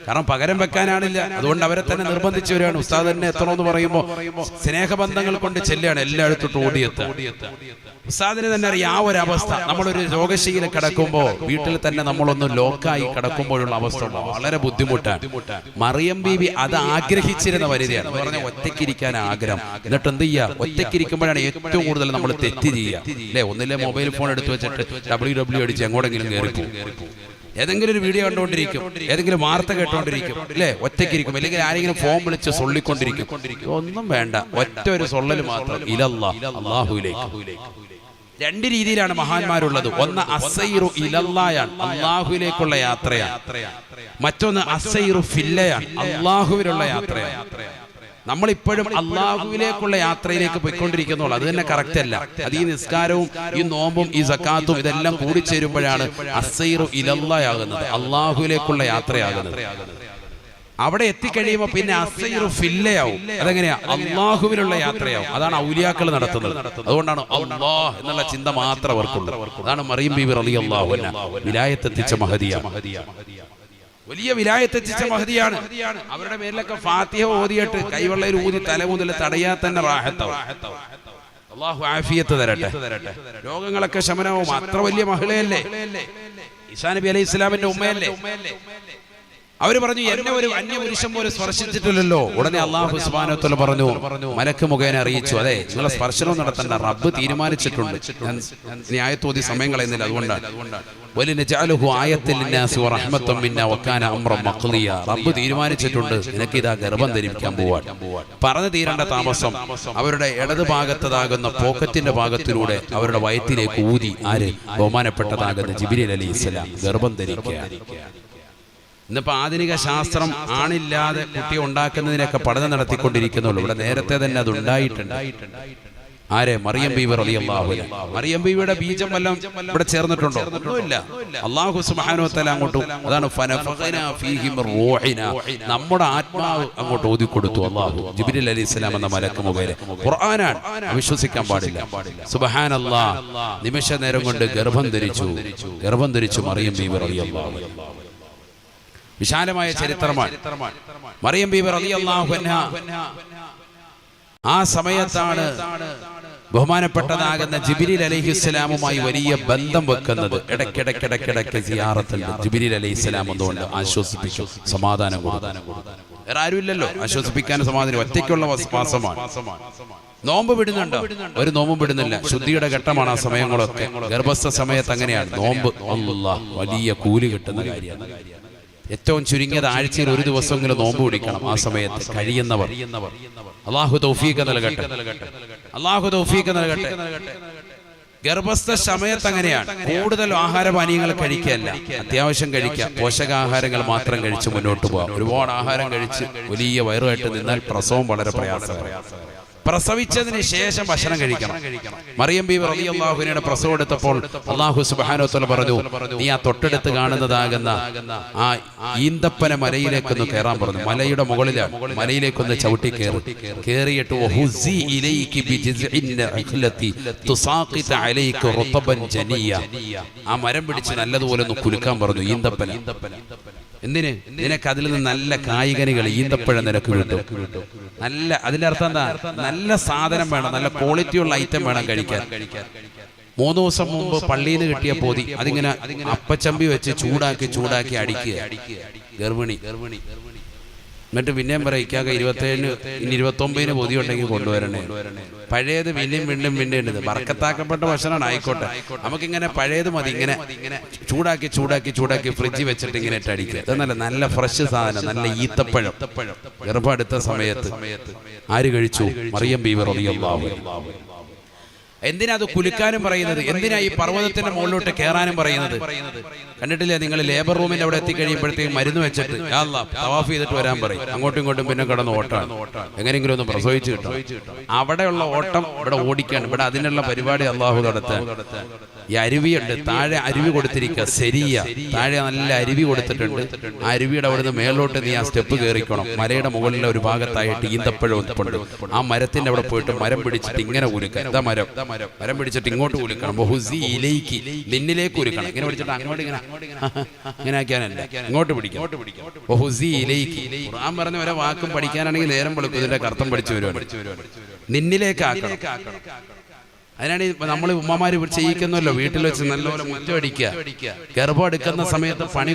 കാരണം പകരം വെക്കാനാണില്ല. അതുകൊണ്ട് അവരെ തന്നെ നിർബന്ധിച്ചു വരികയാണ്. ഉസ്താദ് തന്നെ എത്തണമെന്ന് പറയുമ്പോൾ സ്നേഹബന്ധങ്ങൾ കൊണ്ട് ചെല്ലുകയാണ് എല്ലായിടത്തോട്ട് ഓടിയെത്തുക. ഉസ്താദിന് തന്നെ അറിയാം ആ ഒരു അവസ്ഥ. നമ്മളൊരു രോഗശൈലി കിടക്കുമ്പോൾ വീട്ടിൽ തന്നെ നമ്മളൊന്ന് ലോക്കായി കിടക്കുമ്പോഴുള്ള അവസ്ഥ വളരെ ബുദ്ധിമുട്ടാണ്. മറിയം ബീബി അത് ആഗ്രഹിച്ചിരുന്ന വനിതയാണ്. പറഞ്ഞ ഒറ്റയ്ക്കിരിക്കാൻ ആഗ്രഹം. എന്നിട്ട് എന്ത് ചെയ്യുക? ഒറ്റയ്ക്കിരിക്കുമ്പോഴാണ് ഏറ്റവും കൂടുതൽ നമ്മൾ തെറ്റ് ചെയ്യുക അല്ലേ? ഒന്നിലെ മൊബൈൽ ഫോൺ എടുത്തു വെച്ചിട്ട് WW അടിച്ച് എങ്ങോടെങ്കിലും കയറിപ്പോകും. ഏതെങ്കിലും ഒരു വീഡിയോ കണ്ടുകൊണ്ടിരിക്കും, ഏതെങ്കിലും വാർത്ത കേട്ടോണ്ടിരിക്കും അല്ലേ? ഒറ്റയ്ക്കിരിക്കും. അല്ലെങ്കിൽ ആരെങ്കിലും ഫോൺ വിളിച്ച് സൊള്ളിക്കൊണ്ടിരിക്കും. ഒന്നും വേണ്ട, ഒറ്റ ഒരു സൊള്ളല് മാത്രം, ഇലല്ലാഹ്, അല്ലാഹുവിലേക്ക്. 2 രീതിയിലാണ് മഹാന്മാരുള്ളത്. ഒന്ന് അസ്സൈറു ഇലല്ലായാണ്, അല്ലാഹുവിലേക്കുള്ള യാത്രയാണ്. മറ്റൊന്ന് അസ്സൈറു ഫില്ലയാണ്, അല്ലാഹുവിലുള്ള യാത്രയാണ്. നമ്മളിപ്പോഴും അള്ളാഹുവിലേക്കുള്ള യാത്രയിലേക്ക് പോയിക്കൊണ്ടിരിക്കുന്നുള്ളൂ. അത് തന്നെ കറക്റ്റ് അല്ല. അത് ഈ നിസ്കാരവും ഈ നോമ്പും ഈ സക്കാത്തും ഇതെല്ലാം കൂടിച്ചേരുമ്പോഴാണ് അസ്സൈറു ഇലല്ലായാകുന്നത്, അള്ളാഹുവിലേക്കുള്ള യാത്രയാകുന്നത്. അവിടെ എത്തിക്കഴിയുമ്പോൾ പിന്നെ അസ്സൈറു ഫില്ലയാവും. അതെങ്ങനെയാ? അള്ളാഹുവിലുള്ള യാത്രയാവും. അതാണ് ഔലിയാക്കൾ നടത്തുന്നത്. അതുകൊണ്ടാണ് അല്ലാഹ് എന്നുള്ള ചിന്ത മാത്രം അവർക്കുള്ളത്. അതാണ് മറിയം ബീബി റളിയല്ലാഹു അൻഹ വിലായത്തെത്തിച്ച മഹദിയാണ്. വലിയ വിലായത്തെത്തിച്ച മഹദിയാണ്. അവരുടെ പേരിലൊക്കെ ഫാത്തിഹ ഓതിയിട്ട് കൈവെള്ളയിൽ ഊതി തല മുതൽ തടയാൻ തന്നെ റാഹത്താവും. അല്ലാഹു ആഫിയത്ത് തരട്ടെ. രോഗങ്ങളൊക്കെ ശമനവും. അത്ര വലിയ മഹിളയല്ലേ, ഈസാ നബി അലൈഹി ഇസ്ലാമിന്റെ ഉമ്മയല്ലേ. അവര് പറഞ്ഞു, എന്നെ ഒരു അന്യപുരുഷൻ പോലും സ്പർശിച്ചിട്ടില്ലല്ലോ. ഉടനെ അല്ലാഹു സുബ്ഹാനഹു വ തആല പറഞ്ഞു, മലക്ക് മുഖേന അറിയിച്ചു, അതെ നിങ്ങളെ സ്പർശനം നടത്തേണ്ട, റബ്ബ് തീരുമാനിച്ചിട്ടുണ്ട്. ഞാൻ ആയത്തോതി സമയം കളയുന്നില്ല, അതുകൊണ്ടാണ്. വലിനജഅലുഹു ആയത്തൻ ലിന്നാസി വറഹ്മത്തൻ മിന്നാ വകാന അംറൻ മഖ്ദിയ. റബ്ബ് തീരുമാനിച്ചിട്ടുണ്ട്, നിനക്ക് ഇതാ ഗർഭം ധരിക്കാൻ പോവാൻ. പറഞ്ഞു തീരേണ്ട താമസം അവരുടെ ഇടത് ഭാഗത്തതാകുന്ന പോക്കറ്റിന്റെ ഭാഗത്തിലൂടെ അവരുടെ വയറ്റിലേക്ക് ഊതി ആര്? ബഹുമാനപ്പെട്ടതാകുന്ന ജിബ്രീൽ അലൈഹിസ്സലാം ഗർഭം ധരിക്കുകയാണ്. ഇന്നിപ്പോ ആധുനിക ശാസ്ത്രം ആണില്ലാതെ കുട്ടിയെ ഉണ്ടാക്കുന്നതിനൊക്കെ പഠനം നടത്തിക്കൊണ്ടിരിക്കുന്നുള്ളൂ. ഇവിടെ നേരത്തെ തന്നെ അത് ഉണ്ടായിട്ടുണ്ട്. ആരെ? മറിയം ബീവി റളിയല്ലാഹു അൻഹ. മറിയം ബീവിയുടെ ബീജം വല്ലതും ഇവിടെ ചേർന്നിട്ടുണ്ടോ? ഒന്നുമില്ല. അല്ലാഹു സുബ്ഹാനഹു വ തആല അങ്ങോട്ട്, അതാണ് ഫനഫഖനാ ഫീഹി മിർ റൂഹിനാ, നമ്മുടെ ആത്മാവ് അങ്ങോട്ട് ഓതി കൊടുത്തു അല്ലാഹു ജിബ്രീൽ അലൈഹിസ്സലാം എന്ന മലക്ക് മുഖേന. ഖുർആനാണ്, അവിശ്വസിക്കാൻ പാടില്ല. സുബ്ഹാനല്ലാഹ്. നിമിഷ നേരം കൊണ്ട് ഗർഭം ധരിച്ചു മറിയം ബീവി റളിയല്ലാഹു അൻഹ. വിശാലമായ ചരിത്രമാണ് മറിയം ബീവി റളിയല്ലാഹു അൻഹ. ആ സമയത്താണ് ബഹുമാനപ്പെട്ടതാകുന്ന ജിബ്രീൽ അലൈഹിസ്സലാമുമായി വലിയ ബന്ധം വെക്കുന്നത്. ഇടയ്ക്കിടയ്ക്ക് സിയാറത്തുണ്ട്. ജിബ്രീൽ അലൈഹിസ്സലാം എന്തുകൊണ്ട് ആശ്വസിപ്പിക്കും, സമാധാനം കൊടുക്കും. വേറെ ആരുമില്ലല്ലോ ആശ്വസിപ്പിക്കാനും സമാധാനം. ഒറ്റയ്ക്കുള്ള വാസമാണ്. നോമ്പ് വിടുന്നുണ്ടോ? ഒരു നോമ്പും വിടുന്നില്ല. ശുദ്ധിയുടെ ഘട്ടമാണ് ആ സമയങ്ങളൊക്കെ. ഗർഭസ്ഥ സമയത്ത് അങ്ങനെയാണ് നോമ്പ്. അല്ലാഹ്, വലിയ കൂലി കിട്ടുന്ന കാര്യമാണ്. ഏറ്റവും ചുരുങ്ങിയത് ആഴ്ചയിൽ ഒരു ദിവസമെങ്കിലും നോമ്പ് പിടിക്കണം. ആ സമയത്ത് കഴിയുന്നവർ. അല്ലാഹു തൗഫീഖ് നൽകട്ടെ. ഗർഭസ്ഥ സമയത്ത് അങ്ങനെയാണ്. കൂടുതൽ ആഹാരപാനീയങ്ങൾ കഴിക്കുകയല്ല, അത്യാവശ്യം കഴിക്കുക. പോഷകാഹാരങ്ങൾ മാത്രം കഴിച്ച് മുന്നോട്ട് പോകാം. ഒരുപാട് ആഹാരം കഴിച്ച് വലിയ വയറുമായിട്ട് നിന്നാൽ പ്രസവം വളരെ പ്രയാസമാണ്. പ്രസവിച്ചതിന് ശേഷം ഭക്ഷണം കഴിക്കണം. മറിയം ബീവി റളിയല്ലാഹു അൻഹയുടെ പ്രസവം എടുത്തപ്പോൾ അല്ലാഹു സുബ്ഹാനഹു വ തആല പറഞ്ഞു, നീ ആ തൊട്ടടുത്ത് കാണുന്നതാകുന്ന ആ ഈന്തപ്പന മലയിലേക്കൊന്ന് കയറാൻ പറഞ്ഞു. മലയുടെ മുകളിലാണ്. മലയിലേക്കൊന്ന് ചവിട്ടി കയറിയിട്ട് വഹുസി ഇലൈകി ബിജിസ്ഇൻ നഖ്ലതി തുസാഖിത അലൈക റുതബൻ ജനിയ, ആ മരം പിടിച്ച് നല്ലതുപോലെ ഒന്ന് കുലുക്കാൻ പറഞ്ഞു. ഈന്തപ്പന എന്തിന്? നിനക്ക് അതിൽ നിന്ന് നല്ല കായ്കനികൾ, ഈന്തപ്പഴം നിനക്ക് കിട്ടും. നല്ല, അതിന്റെ അർത്ഥം എന്താ? നല്ല സാധനം വേണം, നല്ല ക്വാളിറ്റിയുള്ള ഐറ്റം വേണം കഴിക്കാൻ. 3 ദിവസം മുമ്പ് പള്ളിയിൽ നിന്ന് കിട്ടിയ പൊതി അതിങ്ങനെ അപ്പച്ചമ്പി വെച്ച് ചൂടാക്കി അടിക്കുക ഗർഭിണി. എന്നിട്ട് പിന്നെയും പറയിക്കാക 27-ന് ഇനി 29-ന് പൊതി ഉണ്ടെങ്കിൽ കൊണ്ടുവരണേ. പഴയത് വീണ്ടും ഉണ്ട്. ബർക്കത്താക്കപ്പെട്ട ഭക്ഷണമാണ്, ആയിക്കോട്ടെ. നമുക്കിങ്ങനെ പഴയത് മതി. ഇങ്ങനെ ചൂടാക്കി ഫ്രിഡ്ജിൽ വെച്ചിട്ട് ഇങ്ങനെ ഇട്ടടിക്കുക. ഇതെന്നല്ല, നല്ല ഫ്രഷ് സാധനം, നല്ല ഈത്തപ്പഴം. ഗർഭം എടുത്ത സമയത്ത് ആര് കഴിച്ചു? മറിയം ബീവി റളിയല്ലാഹു അൻഹ. എന്തിനാ അത് കുലുക്കാനും പറയുന്നത്? എന്തിനാ ഈ പർവ്വതത്തിന്റെ മുകളിലോട്ട് കയറാനും പറയുന്നത്? കണ്ടിട്ടില്ലേ നിങ്ങൾ? ലേബർ റൂമിന്റെ അവിടെ എത്തിക്കഴിയുമ്പോഴത്തേക്കും മരുന്ന് വെച്ചിട്ട് യാ അല്ലാഹ് തവാഫ് ചെയ്തിട്ട് വരാൻ പറയും. അങ്ങോട്ടും ഇങ്ങോട്ടും പിന്നെ കിടന്ന് ഓട്ടാണ്. എങ്ങനെയെങ്കിലും ഒന്ന് പ്രസവിച്ച് കിട്ടും. അവിടെയുള്ള ഓട്ടം ഇവിടെ ഓടിക്കാണ്. ഇവിടെ അതിനുള്ള പരിപാടി അല്ലാഹു നടത്താൻ. ഈ അരുവിയുണ്ട്, താഴെ അരുവി കൊടുത്തിരിക്കുക. ശരിയ താഴെ നല്ല അരുവി കൊടുത്തിട്ടുണ്ട്. ആ അരുവിയുടെ അവിടുന്ന് മേലോട്ട് നീ ആ സ്റ്റെപ്പ് കയറിക്കണം. മലയുടെ മുകളിലെ ഒരു ഭാഗത്തായിട്ട് ഈന്തപ്പഴം ഒത്തുണ്ട്. ആ മരത്തിന്റെ അവിടെ പോയിട്ട് മരം പിടിച്ചിട്ട് ഇങ്ങനെ കുലുക്കാൻ. എന്താ മരം പിടിച്ചിട്ട് ഇങ്ങോട്ട് കുലുക്കണം. ബഹുസി ഇലൈകി, നിന്നിലേക്ക് കുലുക്കണം. ഇങ്ങനെ പിടിച്ചിട്ട് അങ്ങോട്ട് ഇങ്ങനെ ആക്കിയാനല്ല, ഇങ്ങോട്ട് പിടിക്കണം. ബഹുസി ഇലൈകി. ഖുർആൻ പറഞ്ഞ ഒരേ വാക്കും പഠിക്കാനാണെങ്കിൽ നേരം വെളുക്കും. ഇതിന്റെ അർത്ഥം പഠിച്ചു വരുവാണ്. നിന്നിലേക്ക് ആക്കണം. അതിനാണ് നമ്മൾ ഉമ്മമാര് ചെയ്യിക്കുന്നല്ലോ, വീട്ടിൽ വെച്ച് നല്ലപോലെ മുറ്റമടിക്കുക. ഗർഭം എടുക്കുന്ന സമയത്ത് പണി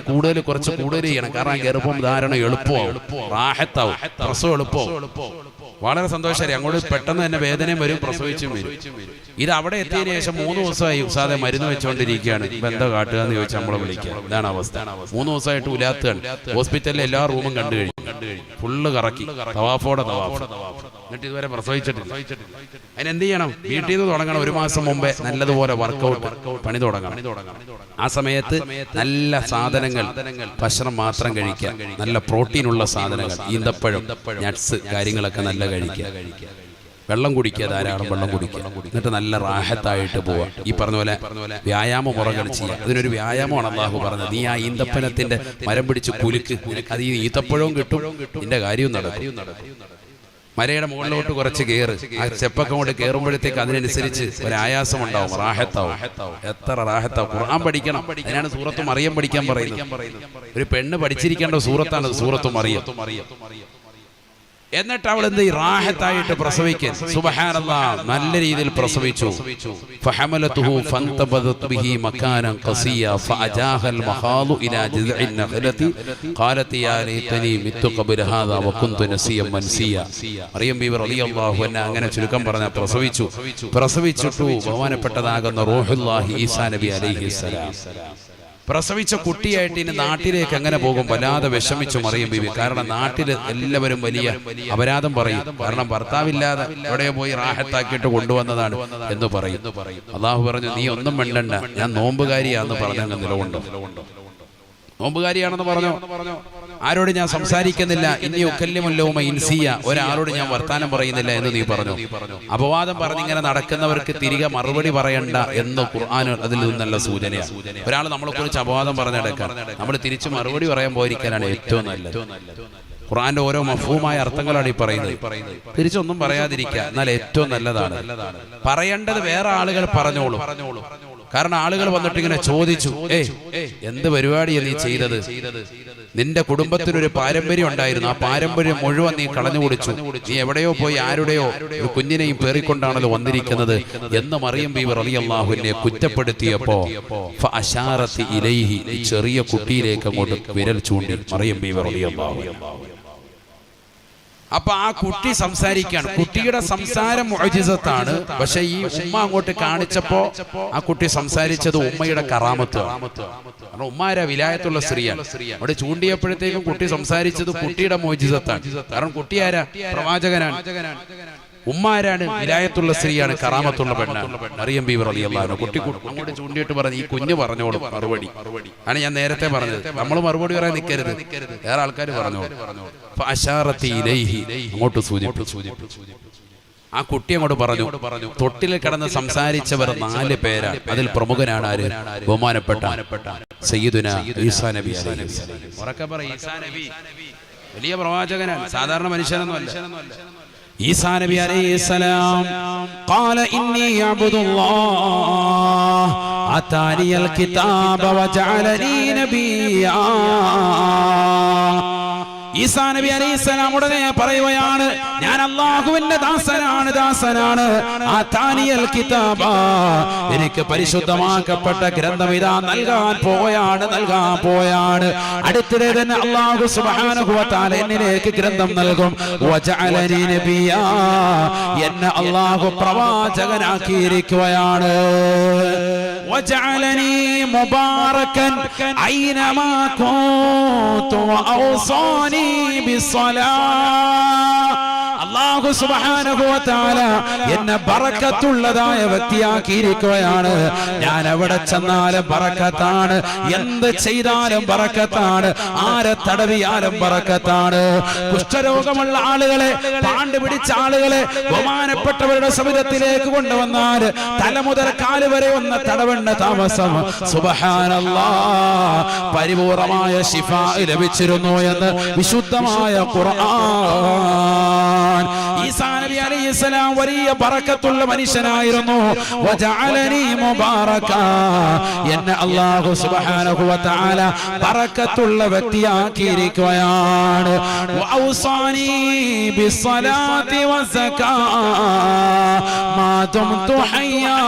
കുറച്ച് കൂടുതൽ ചെയ്യണം. കാരണം ഗർഭം ധാരണ എളുപ്പമാവും, റാഹത്താവും, പ്രസവം എളുപ്പമാവും. വളരെ സന്തോഷമായി. അങ്ങോട്ട് പെട്ടെന്ന് തന്നെ വേദനയും വരും, പ്രസവിച്ചും വരും. ഇത് അവിടെ എത്തിയതിനു ശേഷം 3 ദിവസമായി ഉസാദെ മരുന്ന് വെച്ചുകൊണ്ടിരിക്കുകയാണ്. ഇപ്പൊ എന്താ കാട്ടുക എന്ന് ചോദിച്ചാൽ നമ്മളെ വിളിക്കുക. ഇതാണ് അവസ്ഥ. 3 ദിവസമായിട്ട് ഉലാത്തുകയാണ്. ഹോസ്പിറ്റലിലെ എല്ലാ റൂമും കണ്ടു കഴിഞ്ഞു. ഫുള്ള് കറക്കി, തവാഫോടെ തവാഫ്. എന്നിട്ട് ഇതുവരെ പ്രസവിച്ചിട്ടില്ല. അതിനെന്ത് ചെയ്യണം? വീട്ടിൽ നിന്ന് തുടങ്ങണം. 1 മാസം മുമ്പേ നല്ലതുപോലെ വർക്കൗട്ട് പണി തുടങ്ങണം. ആ സമയത്ത് നല്ല സാധനങ്ങൾ, ഭക്ഷണം മാത്രം കഴിക്കുക. നല്ല പ്രോട്ടീനുള്ള സാധനങ്ങൾ, ഈന്തപ്പഴം, നട്ട്സ് കാര്യങ്ങളൊക്കെ നല്ല കഴിക്കുക. വെള്ളം കുടിക്കുക, ധാരാളം വെള്ളം കുടിക്കുക. എന്നിട്ട് നല്ല റാഹത്തായിട്ട് പോവുക. ഈ പറഞ്ഞ പോലെ വ്യായാമ മുറകൾ ചെയ്യുക. അതിനൊരു വ്യായാമമാണ് അല്ലാഹു പറഞ്ഞത്. നീ ആ ഈന്തപ്പനത്തിന്റെ മരം പിടിച്ച് കുലുക്ക്. അത് ഈ ഈത്തപ്പഴവും കിട്ടും, നിന്റെ കാര്യവും നടക്കും. മലയുടെ മുകളിലോട്ട് കുറച്ച് കയറ്. ആ സ്റ്റെപ്പൊക്കെ കൊണ്ട് കയറുമ്പോഴത്തേക്ക് അതിനനുസരിച്ച് ഒരു ആയാസം ഉണ്ടാവും, റാഹത്താവും. എത്ര റാഹത്താവും. ഖുർആൻ പഠിക്കണം. അതിനാണ് സൂറത്ത് മറിയം പഠിക്കാൻ പറയുന്നത്. ഒരു പെണ്ണ് പഠിച്ചിരിക്കേണ്ട സൂറത്താണ് സൂറത്ത് മറിയം. എന്നിട്ട് അവൾ എന്ത് റാഹത്തായിട്ട് പ്രസവിക്കാൻ. സുബ്ഹാനല്ലാഹ്, നല്ല രീതിയിൽ പ്രസവിച്ചു. ഫഹമലതുഹു ഫന്തബദത് ബിഹി മകാനൻ ഖസിയ ഫഅജാഹൽ മഖാലു ഇലാ ജിസ്ഇൻ നഖലതി ഖാലത് യാ ലൈതനി മിത്തു ഖബ്ല ഹാദാ വകുന്തു നസിയൻ മൻസിയ. മറിയം ബീവി റളിയല്ലാഹു അൻഹ അങ്ങനെ ചുരുക്കം പറഞ്ഞ പ്രസവിച്ചിട്ടു ബഹുമാനപ്പെട്ടതാകുന്ന റൂഹുല്ലാഹി ഈസാ നബി അലൈഹിസ്സലാം. പ്രസവിച്ച കുട്ടിയായിട്ട് ഇനി നാട്ടിലേക്ക് എങ്ങനെ പോകും? വല്ലാതെ വിഷമിച്ചു മറിയം ബീവി. കാരണം നാട്ടിൽ എല്ലാവരും വലിയ അപരാധം പറയും. കാരണം ഭർത്താവില്ലാതെ എവിടെ പോയി റാഹത്താക്കിയിട്ട് കൊണ്ടുവന്നതാണ് എന്ന് പറയും. അല്ലാഹു പറഞ്ഞു, നീ ഒന്നും മിണ്ടണ്ട, ഞാൻ നോമ്പുകാരിയാന്ന് പറഞ്ഞങ്ങ് നിലകൊണ്ടു. നോമ്പുകാരിയാണെന്ന് പറഞ്ഞു. ആരോട് ഞാൻ സംസാരിക്കുന്നില്ല, ഇനി ഉക്കല്യമുല്ലവുമ ഇൻസിയ, ഒരാളോട് ഞാൻ വർത്താനം പറയുന്നില്ല എന്ന് നീ പറഞ്ഞു. അപവാദം പറഞ്ഞിങ്ങനെ നടക്കുന്നവർക്ക് തിരികെ മറുപടി പറയണ്ട എന്ന് ഖുർആൻ അതിൽ നിന്നല്ല സൂചനയാണ്. ഒരാൾ നമ്മളെ കുറിച്ച് അപവാദം പറഞ്ഞെടുക്കാൻ നമ്മൾ തിരിച്ച് മറുപടി പറയാൻ പോയിരിക്കാനാണ് ഏറ്റവും നല്ലത്. ഖുർആന്റെ ഓരോ മഫ്ഹൂമായ അർത്ഥങ്ങളാണ് ഈ പറയുന്നത്. തിരിച്ചൊന്നും പറയാതിരിക്കുക എന്നാൽ ഏറ്റവും നല്ലതാണ്. പറയേണ്ടത് വേറെ ആളുകൾ പറഞ്ഞോളൂ. കാരണം ആളുകൾ വന്നിട്ട് ഇങ്ങനെ ചോദിച്ചു, എന്ത് പരിപാടിയാണ് നീ ചെയ്തത്? നിന്റെ കുടുംബത്തിനൊരു പാരമ്പര്യം ഉണ്ടായിരുന്നു, ആ പാരമ്പര്യം മുഴുവൻ നീ കളഞ്ഞു കുടിച്ചു. നീ എവിടെയോ പോയി ആരുടെയോ ഒരു കുഞ്ഞിനെയും പേറിക്കൊണ്ടാണല്ലോ വന്നിരിക്കുന്നത് എന്ന് മറിയം ബീവി റളിയല്ലാഹു അൻഹയെ കുറ്റപ്പെടുത്തിയപ്പോ ഫഅശാറത്തി ഇലൈഹി, ചെറിയ കുട്ടിയിലേക്ക് അങ്ങോട്ട് വിരൽ ചൂണ്ടി മറിയം ബീവി റളിയല്ലാഹു അൻഹ. അപ്പൊ ആ കുട്ടി സംസാരിക്കുകയാണ്. കുട്ടിയുടെ സംസാരം മുഅ്ജിസത്താണ്. പക്ഷെ ഈ ഉമ്മ അങ്ങോട്ട് കാണിച്ചപ്പോ ആ കുട്ടി സംസാരിച്ചത് ഉമ്മയുടെ കറാമത്താണ്. കാരണം ഉമ്മ ആരാ? വിലായത്തുള്ള സ്ത്രീയാണ്. അവിടെ ചൂണ്ടിയപ്പോഴത്തേക്കും കുട്ടി സംസാരിച്ചത് കുട്ടിയുടെ മുഅ്ജിസത്താണ്. കാരണം കുട്ടി ആരാ? പ്രവാചകനാണ്. ഉമ്മ ആരാണ്? വിലായത്തുള്ള സ്ത്രീയാണ്, കറാമത്തുള്ള പെണ്ണാണ് മറിയം ബീവി റളിയല്ലാഹു അൻഹ. കുട്ടി അങ്ങോട്ട് ചൂണ്ടിയിട്ട് പറഞ്ഞു, ഈ കുഞ്ഞ് പറഞ്ഞോളൂ മറുപടി. ആണ് ഞാൻ നേരത്തെ പറഞ്ഞത്, നമ്മൾ മറുപടി പറയാൻ നിൽക്കരുത്, വേറെ ആൾക്കാർ പറഞ്ഞോളൂ. ഫഅശാറത്തി ഇലൈഹി, അങ്ങോട്ട് സൂചിപ്പിച്ചു. ആ കുട്ടി അങ്ങോട്ട് പറഞ്ഞു. തൊട്ടിൽ കിടന്ന് സംസാരിച്ചവർ 4 പേരാണ്. അതിൽ പ്രമുഖനാണ് ആര്? ബഹുമാനപ്പെട്ട സയ്യിദുനാ ഈസാ നബി അലൈഹിസ്സലാം. ഉറക്കെ പറ, ഈസാ നബി വലിയ പ്രവാചകനാണ്, സാധാരണ മനുഷ്യനൊന്നുമല്ല. ഈസാ നബി അലൈഹിസ്സലാം ഖാല ഇന്നി അബ്ദുല്ലാഹ് അതാനിയൽ കിതാബ വജഅലനി നബിയ്യാ. ഈസാ നബി അലൈഹിസ്സലാം ഉടനെ പറയുകയാണ്, ഞാൻ അല്ലാഹുവിന്റെ ദാസനാണ്. ആതാനിയൽ കിതാബ, എനിക്ക് പരിശുദ്ധമാക്കപ്പെട്ട ഗ്രന്ഥം ഇതാ നൽകാൻ പോയാണ്. അടുത്തിടെ തന്നെ അല്ലാഹു സുബ്ഹാനഹു വ തആല എന്നിലേക്ക് ഗ്രന്ഥം നൽകും. വജഅലനി നബിയ്യാ, എന്നെ അല്ലാഹു പ്രവാചകനാക്കിയിരിക്കുകയാണ്. വജഅലനി മുബാറകൻ ഐനമാ കുന്തു വഔസാനി അല്ലാഹു സുബ്ഹാനഹു വ തആല എന്നെ ബറക്കത്തുള്ളതായ വ്യക്തിയാക്കിയിരിക്കുകയാണ്. ഞാൻ എവിടെ ചെന്നാലും ബറക്കത്താണ്, എന്ത് ചെയ്താലും ബറക്കത്താണ്, ആരെ തടവിയാലും ബറക്കത്താണ്. കുഷ്ഠരോഗമുള്ള ആളുകളെ, പാണ്ട് പിടിച്ച ആളുകളെ ബഹുമാനപ്പെട്ടവരുടെ സവിധത്തിലേക്ക് കൊണ്ടുവന്നാൽ തല മുതൽ കാല് വരെ ഒന്ന് തടവേണ്ട താമസം. സുബ്ഹാനല്ലാഹ്, പരിപൂർണമായ ശിഫാ ലഭിച്ചിരുന്നു എന്ന് വിശുദ്ധമായ ഖുർആൻ. ഈസാ നബി അലൈഹിസ്സലാം വലിയ ബറക്കത്തുള്ള മനുഷ്യനായിരുന്നു. വജഅലനി മുബാറക, എന്നെ അല്ലാഹു സുബ്ഹാനഹു വ തആല ബറക്കത്തുള്ള വ്യക്തിയാക്കിയിരിക്കുകയാണ്. വഔസാനി ബിസ്സലാത്തി വസ്സകാ മാ ദുംതു ഹയ്യാ,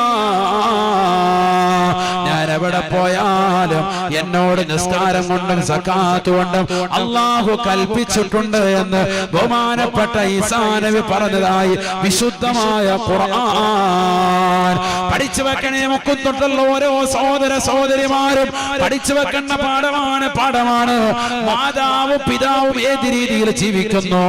ഞാൻ എവിടെ പോയാലും എന്നോട് നിസ്കാരം കൊണ്ടും സകാത്ത് കൊണ്ടും അല്ലാഹു കൽപ്പിച്ചിട്ടുണ്ട് എന്ന് ബഹുമാനപ്പെട്ട ഈസാ നബി പറഞ്ഞതായി വിശുദ്ധമായ ഖുർആൻ. പഠിച്ചു വെക്കണേ മുക്കുത്തുള്ള ഓരോ സഹോദരിമാരും പഠിച്ചു വെക്കേണ്ട പാഠമാണ്. മാതാവും പിതാവും ഏത് രീതിയിൽ ജീവിക്കുന്നു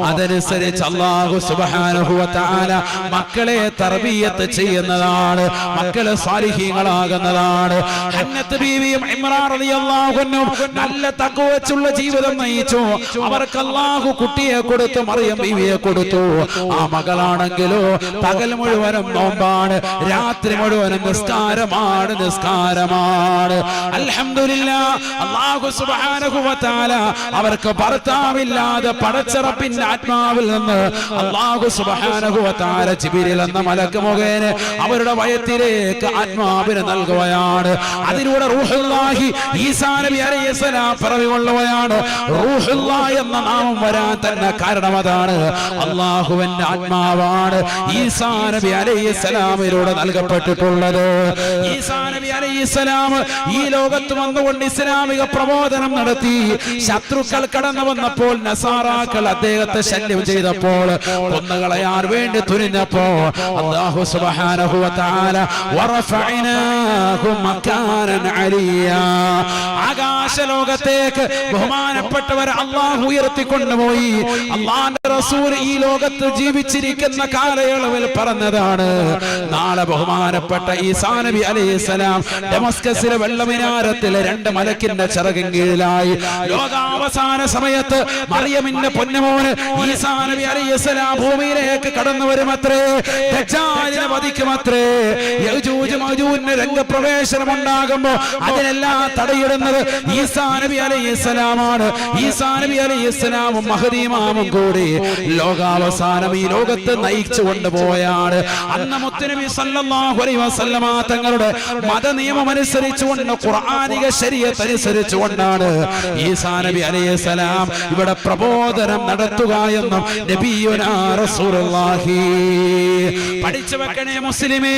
അതനുസരിച്ച് അല്ലാഹു സുബ്ഹാനഹു വ തആല മക്കളെ തർബിയത്ത് ചെയ്യുന്നതാണ്, മക്കളെ സാലിഹീങ്ങളാകുന്നതാണ്. ഹന്നത്ത് ബീവിയും ഇമ്രാൻ റളിയല്ലാഹു അൻഹു നല്ല തഖ്വ വെച്ചുള്ള ജീവിതം നയിച്ചു. അവർക്ക് അല്ലാഹു കുട്ടിയെ കൊടുത്തു, മറിയം ബീവിയെ കൊടുത്തു. ആ മകളാണെങ്കിലോ പകൽ മുഴുവനും നോമ്പാണ്, രാത്രി മുഴുവനും നിസ്കാരമാണ്. അൽഹംദുലില്ലാഹ്, അല്ലാഹു സുബ്ഹാനഹു വ തആല അവർക്ക് ഭർത്താവില്ലാതെ പടച്ചറപ്പിന്റെ ആത്മാവിൽ നിന്ന് അല്ലാഹു സുബ്ഹാനഹു വ തആല ജിബ്രീൽ എന്ന മലക്ക് മുഖേന അവരുടെ വയറ്റിലേക്ക് ആത്മാവിനെ നൽകുകയാണ്. അതിലൂടെ റൂഹുല്ലാഹി ഈസാ നബി അലൈഹിസ്സലാം പിറവികൊള്ളുകയാണ്. റൂഹുല്ലാഹ് എന്ന നാമം വരാൻ തന്നെ കാരണം അതാണ്. അല്ലാഹുവിന്റെ ആത്മാവാണ് ഈസാ നബി അലൈഹിസ്സലാമിലൂടെ നൽകപ്പെട്ടിട്ടുള്ളത്. ഈസാ നബി അലൈഹിസ്സലാം ഈ ലോകത്ത് വന്നുകൊണ്ട് ഇസ്ലാമിക പ്രബോധനം നടത്തി. ശത്രുക്കൾ കടന്നു വന്നപ്പോൾ, നസാറാക്കൾ അദ്ദേഹത്തെ ശല്യം ചെയ്തപ്പോൾ, കൊന്നുകളയാൻ വേണ്ടി തുനിഞ്ഞപ്പോ അല്ലാഹു സുബ്ഹാനഹു വ തആല വറഫഅനാഹു മകാനൻ അലിയാ, ആകാശലോകത്തേക്ക് ബഹുമാനപ്പെട്ടവരെ അല്ലാഹു ഉയർത്തിക്കൊണ്ടുപോയി. അല്ലാഹുവിന്റെ റസൂൽ ഈ ലോകത്ത് ജീവിച്ചിരിക്കും ജീവിച്ചിരിക്കുന്ന കാലയളവിൽ പറഞ്ഞതാണ്. നാളെ ബഹുമാനപ്പെട്ട ഈസാ നബി അലൈഹിസ്സലാം ഡമസ്കസിലെ വെള്ളമിനാരത്തിലെ 2 മലക്കിന്റെ ചിറകിൻ കീഴിലായി ലോകാവസാന സമയത്ത് മറിയമിന്റെ പൊന്നുമോന് ഈസാ നബി അലൈഹിസ്സലാം ഭൂമിയിലേക്ക് കടന്നു വരുമത്രേ. ദജ്ജാലിനെ വധിക്കുമത്രേ. യജൂജ് മജൂജിന്റെ രംഗപ്രവേശനം ഉണ്ടാകുമ്പോ അതിനെല്ലാം തടയിടുന്നത് ഈസാ നബി അലൈഹിസ്സലാമാണ്. ഈസാ നബി അലൈഹിസ്സലാമും മഹദി ഇമാമും കൂടി ലോകാവസാനം ഈ ലോകത്ത് നയിച്ചു കൊണ്ടുപോയാണ്. അന്ന് മുത്തുനബി സല്ലല്ലാഹു അലൈഹി വസല്ലമ തങ്ങളുടെ മതനിയമം അനുസരിച്ചുകൊണ്ട് ഖുർആനിക ശരീഅത്ത് അനുസരിച്ചുകൊണ്ടാണ് ഈസാ നബി അലൈഹിസ്സലാം ഇവിടെ പ്രബോധനം നടത്തുക എന്നും നബിയുനാ റസൂലുള്ളാഹി. പഠിച്ചു വെക്കണേ മുസ്ലിമേ,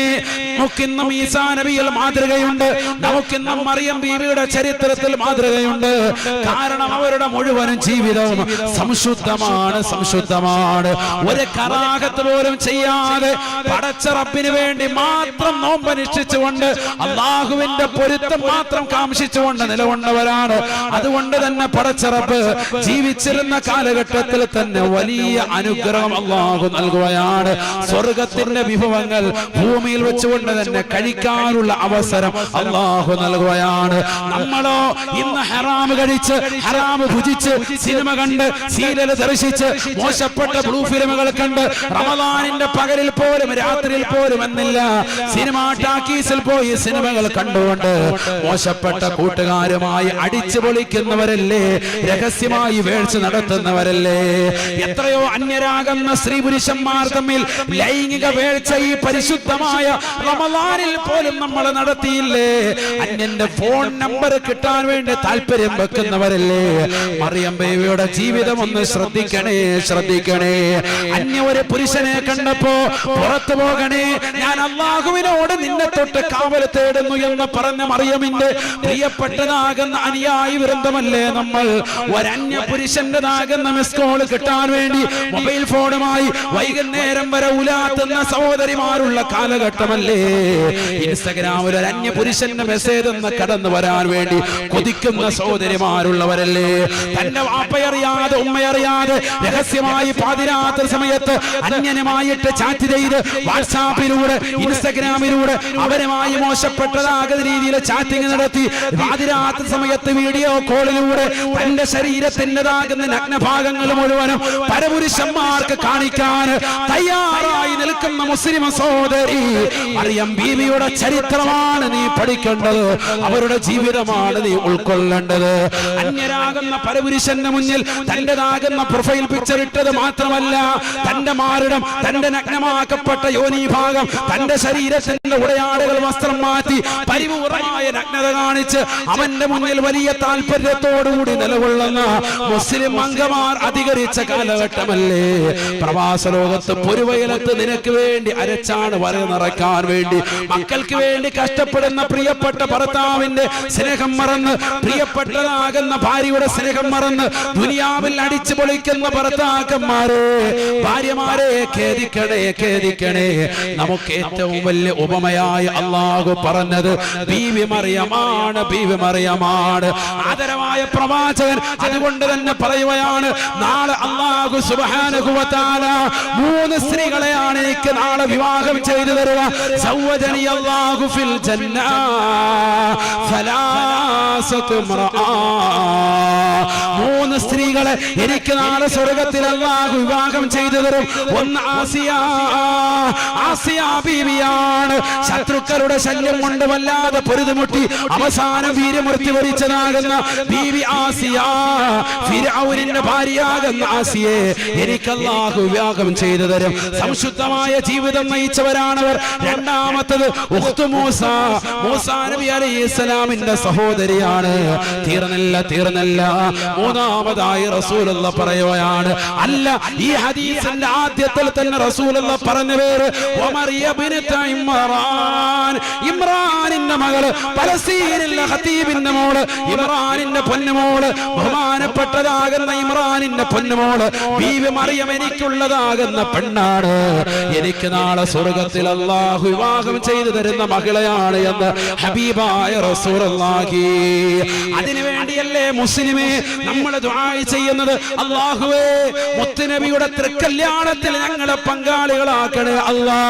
നമുക്കിന്നും ഈസാ നബിയിൽ മാതൃകയുണ്ട്. നമുക്കിന്നും മറിയം ബീവിയുടെ ചരിത്രത്തിൽ മാതൃകയുണ്ട്. കാരണം അവരുടെ മുഴുവനും ജീവിതവും സംശുദ്ധമാണ്, സംശുദ്ധമാണ്. ഒരു കറാഹത്ത് പോലും ചെയ്യാതെ പടച്ച റബ്ബിന് വേണ്ടി മാത്രം നോമ്പനുഷ്ഠിച്ചുകൊണ്ട് അള്ളാഹുവിന്റെ പൊരുത്തം മാത്രം കാംക്ഷിച്ചുകൊണ്ട് നിലകൊണ്ടവരാണ്. അതുകൊണ്ട് തന്നെ പടച്ച റബ്ബ് ജീവിച്ചിരുന്ന കാലഘട്ടത്തിൽ തന്നെ വലിയ അനുഗ്രഹം അള്ളാഹു നൽകുകയാണ്. സ്വർഗത്തിന്റെ വിഭവങ്ങൾ ഭൂമിയിൽ വെച്ചുകൊണ്ട് തന്നെ കഴിക്കാനുള്ള അവസരം അള്ളാഹു നൽകുകയാണ്. നമ്മളോ ഇന്ന് ഹറാം കഴിച്ച്, ഹറാം ഭുജിച്ച്, സിനിമ കണ്ട്, സീരിയൽ ദർശിച്ച്, മോശപ്പെട്ട ബ്ലൂ ഫിലിമുകൾ കണ്ട്, റമദാനിന്റെ പകലിൽ പോലും രാത്രിയിൽ പോലും എന്നില്ല സിനിമാ ടാക്കീസിൽ പോയി സിനിമകൾ കണ്ടുകൊണ്ട് മോശപ്പെട്ട കൂട്ടുകാരുമായി അടിച്ചു പൊളിക്കുന്നവരല്ലേ, രഹസ്യമായി വേഴ്ച നടത്തുന്നവരല്ലേ. എത്രയോ അന്യരാകുന്ന സ്ത്രീ പുരുഷന്മാർ തമ്മിൽ ലൈംഗിക വേഴ്ച ഈ പരിശുദ്ധമായ റമദാനിൽ പോലും നമ്മൾ നടത്തിയില്ലേ. അന്യന്റെ ഫോൺ നമ്പർ കിട്ടാൻ വേണ്ടി താല്പര്യം വെക്കുന്നവരല്ലേ. മറിയം ബീവിയുടെ ജീവിതം ഒന്ന് ശ്രദ്ധിക്കണേ, ശ്രദ്ധിക്കണേ. അന്യ ഒരു പുരുഷനെ കണ്ടപ്പോ പുറത്തു പോകണേ, ഞാൻ അള്ളാഹുവിനോട് നിന്നെ തൊട്ട് കാവൽ തേടുന്നു എന്ന് പറഞ്ഞ മറിയമിന്റെ പ്രിയപ്പെട്ടതാകുന്ന അനുയായി വൃന്ദമല്ലേ നമ്മൾ. ഒരന്യ പുരുഷന്റെതാകുന്ന മിസ് കോൾ കിട്ടാൻ വേണ്ടി മൊബൈൽ ഫോണുമായി വൈകുന്നേരം വരെ ഉലാത്തുന്ന സഹോദരിമാരുള്ള കാലഘട്ടമല്ലേ. ഇൻസ്റ്റഗ്രാമിൽ ഒരു അന്യ പുരുഷന്റെ മെസ്സേജ് എന്ന് കടന്നു വരാൻ വേണ്ടി കൊതിക്കുന്ന സഹോദരിമാരുള്ളവരല്ലേ. തന്റെ വാപ്പയറിയാതെ ഉമ്മയറിയാതെ രഹസ്യമായി പാതിരാത്രി സമയത്ത് അന്യനുമായിട്ട് ചാറ്റ് ചെയ്ത് വാട്സാപ്പിലൂടെ ഇൻസ്റ്റഗ്രാമിലൂടെ അവരുമായി മോശപ്പെട്ടതാകുന്ന രീതിയിൽ ചാറ്റിംഗ് നടത്തി പാതിരാത്രി സമയത്ത് വീഡിയോ കോളിലൂടെ തന്റെ ശരീരത്തിൻ്റെതാകുന്ന നഗ്നഭാഗങ്ങൾ മുഴുവനും പരപുരുഷന്മാർക്ക് കാണിക്കാൻ തയ്യാറായി നിൽക്കുന്ന മുസ്ലിം സഹോദരി മറിയം ബീവിയുടെ ചരിത്രമാണ് നീ പഠിക്കേണ്ടത്. അവരുടെ ജീവിതമാണ് നീ ഉൾക്കൊള്ളേണ്ടത്. അന്യരാകുന്ന പരപുരുഷന്റെ മുന്നിൽ തന്റേതാകുന്ന പ്രൊഫൈൽ പിക്ചർ ഇട്ടത് മാത്രമല്ല, തന്റെ മാറിടം, തന്റെ നഗ്നമാക്കപ്പെട്ട യോനി ഭാഗം, തന്റെ ശരീരത്തിന്റെ ഉടയാടുകൾ വസ്ത്രം മാറ്റി പരിപൂർണമായ നഗ്നത കാണിച്ച് അവന്റെ മുന്നിൽ വലിയ താല്പര്യത്തോടുകൂടി നിലകൊള്ളുന്ന മുസ്ലിം അംഗമാർ അധികരിച്ച കാലഘട്ടമല്ലേ. പ്രവാസ ലോകത്ത് പൊരുവയലത്ത് നിനക്ക് വേണ്ടി അരച്ചാണ് വര നിറയ്ക്കാൻ വേണ്ടി, മക്കൾക്ക് വേണ്ടി കഷ്ടപ്പെടുന്ന പ്രിയപ്പെട്ട ഭർത്താവിന്റെ സ്നേഹം മറന്ന്, പ്രിയപ്പെട്ടതാകുന്ന ഭാര്യയുടെ സ്നേഹം മറന്ന് ദുനിയാവിൽ അടിച്ചു പൊളിക്കുന്ന ഭർത്താക്കന്മാരെ, ഭാര്യമാരെ ഖേദിക്കണേ, ഖേദിക്കണേ. നമുക്ക് ഏറ്റവും വലിയ ഉപമയായി അള്ളാഹു പറഞ്ഞത് ബീവി മറിയമാണ്, ബീവി മറിയമാണ്. ആദരവായ പ്രവാചകൻ അതുകൊണ്ട് തന്നെ പറയുകയാണ്, നാളെ അള്ളാഹു സുബ്ഹാനഹു വ തആല 3 സ്ത്രീകളെയാണ് എനിക്ക് നാളെ വിവാഹം ചെയ്തു തരുക. സവ്വജനി അല്ലാഹു ഫിൽ ജന്ന സലാസതു മർആ. 3 സ്ത്രീകളെ എനിക്ക് നാളെ സ്വർഗ്ഗത്തിൽ അല്ലാഹു വിവാഹം ചെയ്തു തരും. ഒന്ന് ആസിയ, ആസിയ ബീവിയാണ്. ശത്രുക്കളുടെ ശല്യം കൊണ്ട് വല്ലാതെ പൊരുതുമുട്ടി അവസാനം വീരമൃത്യു വരിച്ചതാകുന്ന ബീവി ആസിയ. ഫിർഔനിന്റെ ഭാര്യയാകുന്ന ആസിയെ എനിക്ക് അല്ലാഹു വിവാഹം ചെയ്തു തരും. സംശുദ്ധമായ ജീവിതം നയിച്ചവരാണവർ. രണ്ടാമത്തത് ഉഖ്തു മൂസ, മൂസാ നബി അലൈഹിസ്സലാമിന്റെ സഹോദരിയാണ്. തീർന്നില്ല, തീർന്നില്ല. മൂന്നാമതായി റസൂലുള്ളാഹി പറയുകയാണ്, അല്ല ഈ ഹദീസിന്റെ ആദ്യത്തിൽ തന്നെ റസൂലുള്ളാഹി പറഞ്ഞ പേര് മറിയം ബിൻത് ഇമ്രാൻ. ഇമ്രാനിന്റെ മകള്, പലസ്തീനിലെ ഖതീബിന്റെ മോള്, ഇമ്രാനിന്റെ പൊന്നുമോള്, ബഹുമാനപ്പെട്ടതാകുന്ന ഇമ്രാനിന്റെ പൊന്നുമോള് ബീവി മറിയം എനിക്കുള്ളതാകുന്ന പെണ്ണാണ്. എനിക്ക് നാളെ സ്വർഗ്ഗത്തിൽ അല്ലാഹു വിവാഹം ചെയ്തു തരുന്ന മകളെയാണ് എന്ന് ഹബീബായ റസൂലുള്ളാഹി. അതിനുവേണ്ടിയല്ലേ മുസ്ലിമേ നമ്മൾ ദുആ ചെയ്യുന്നത്, അല്ലാഹുവേ മുത്തുനബിയുടെ തൃക്കല്യാണ കല്യാണത്തിൽ ഞങ്ങളെ പങ്കാളികളാക്കണേ അല്ലാ.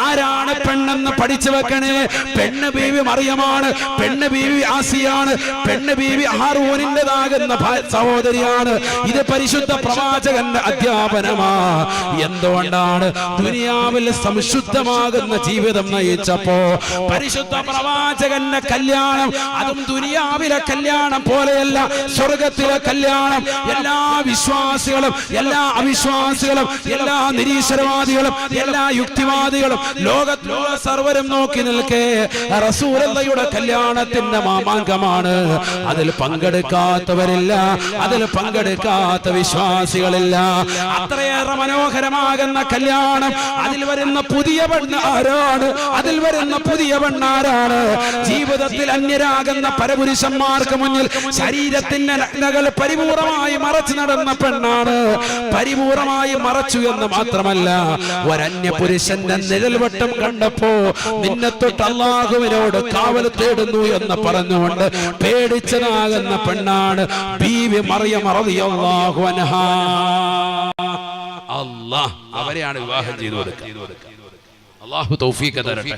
ആരാണ് പെണ്ണെന്ന് പഠിച്ചു വെക്കണേ. പെണ്ണ് ബീവി മറിയമാണ്, പെണ്ണ് ബീവി ആസിയാണ്, പെണ്ണ് ബീവി ഹാറൂനിൻ്റെതാകുന്ന സഹോദരിയാണ്. ഇത് പരിശുദ്ധ പ്രവാചകന്റെ അധ്യാപനമാ. എന്തുകൊണ്ടാണ്? ദുനിയാവിൽ സംശുദ്ധമാകുന്ന ജീവിതം നയിച്ചപ്പോ പരിശുദ്ധ പ്രവാചകന്റെ കല്യാണം, അതും ദുനിയാവിലെ കല്യാണം പോലെയല്ല, സ്വർഗത്തിലെ കല്യാണം. എല്ലാ വിശ്വാസികളും, എല്ലാ അവിശ്വാസികളും, എല്ലാ നിരീശ്വരവാദികളും, എല്ലാ യുക്തിവാദികളും, ലോകത്തിലുള്ള സർവരും നോക്കി നിൽക്കേ റസൂലുള്ളാഹിയുടെ കല്യാണത്തിന്റെ മാമാങ്കമാണ്. അതിൽ പങ്കെടുക്കാത്തവരില്ല, അതിൽ പങ്കെടുക്കാത്ത വിശ്വാസികളില്ല. അത്രയേറെ മനോഹരമാകുന്ന കല്യാണം. അതിൽ വരുന്ന പുതിയ പെണ്ണ് ആരാണ്? അതിൽ വരുന്ന പുതിയ പെണ്ണാരാണ്? ജീവിതത്തിൽ അന്യരാകുന്ന പരപുരുഷന്മാർക്ക് മുന്നിൽ ശരീരത്തിന്റെ നഗ്നകൾ പരിപൂർണമായി മറച്ചു നടന്ന പെണ്ണാണ്. പരിപൂർണമായി മറച്ചു എന്ന് മാത്രമല്ല, ഒരന്യ പുരുഷന്റെ നിഴൽവട്ടം കണ്ടപ്പോ നിന്നെ തൊട്ട് അല്ലാഹുവിനോട് കാവൽ തേടുന്നു എന്ന് പറഞ്ഞുകൊണ്ട് പേടിച്ചതാകുന്ന പെണ്ണാണ് ബീവി മറിയം റളിയല്ലാഹു അൻഹാ. അല്ലാഹ് അവരെയാണ് വിവാഹം ചെയ്തു കൊടുക്കുക. അല്ലാഹു തൗഫീഖ് തരട്ടെ.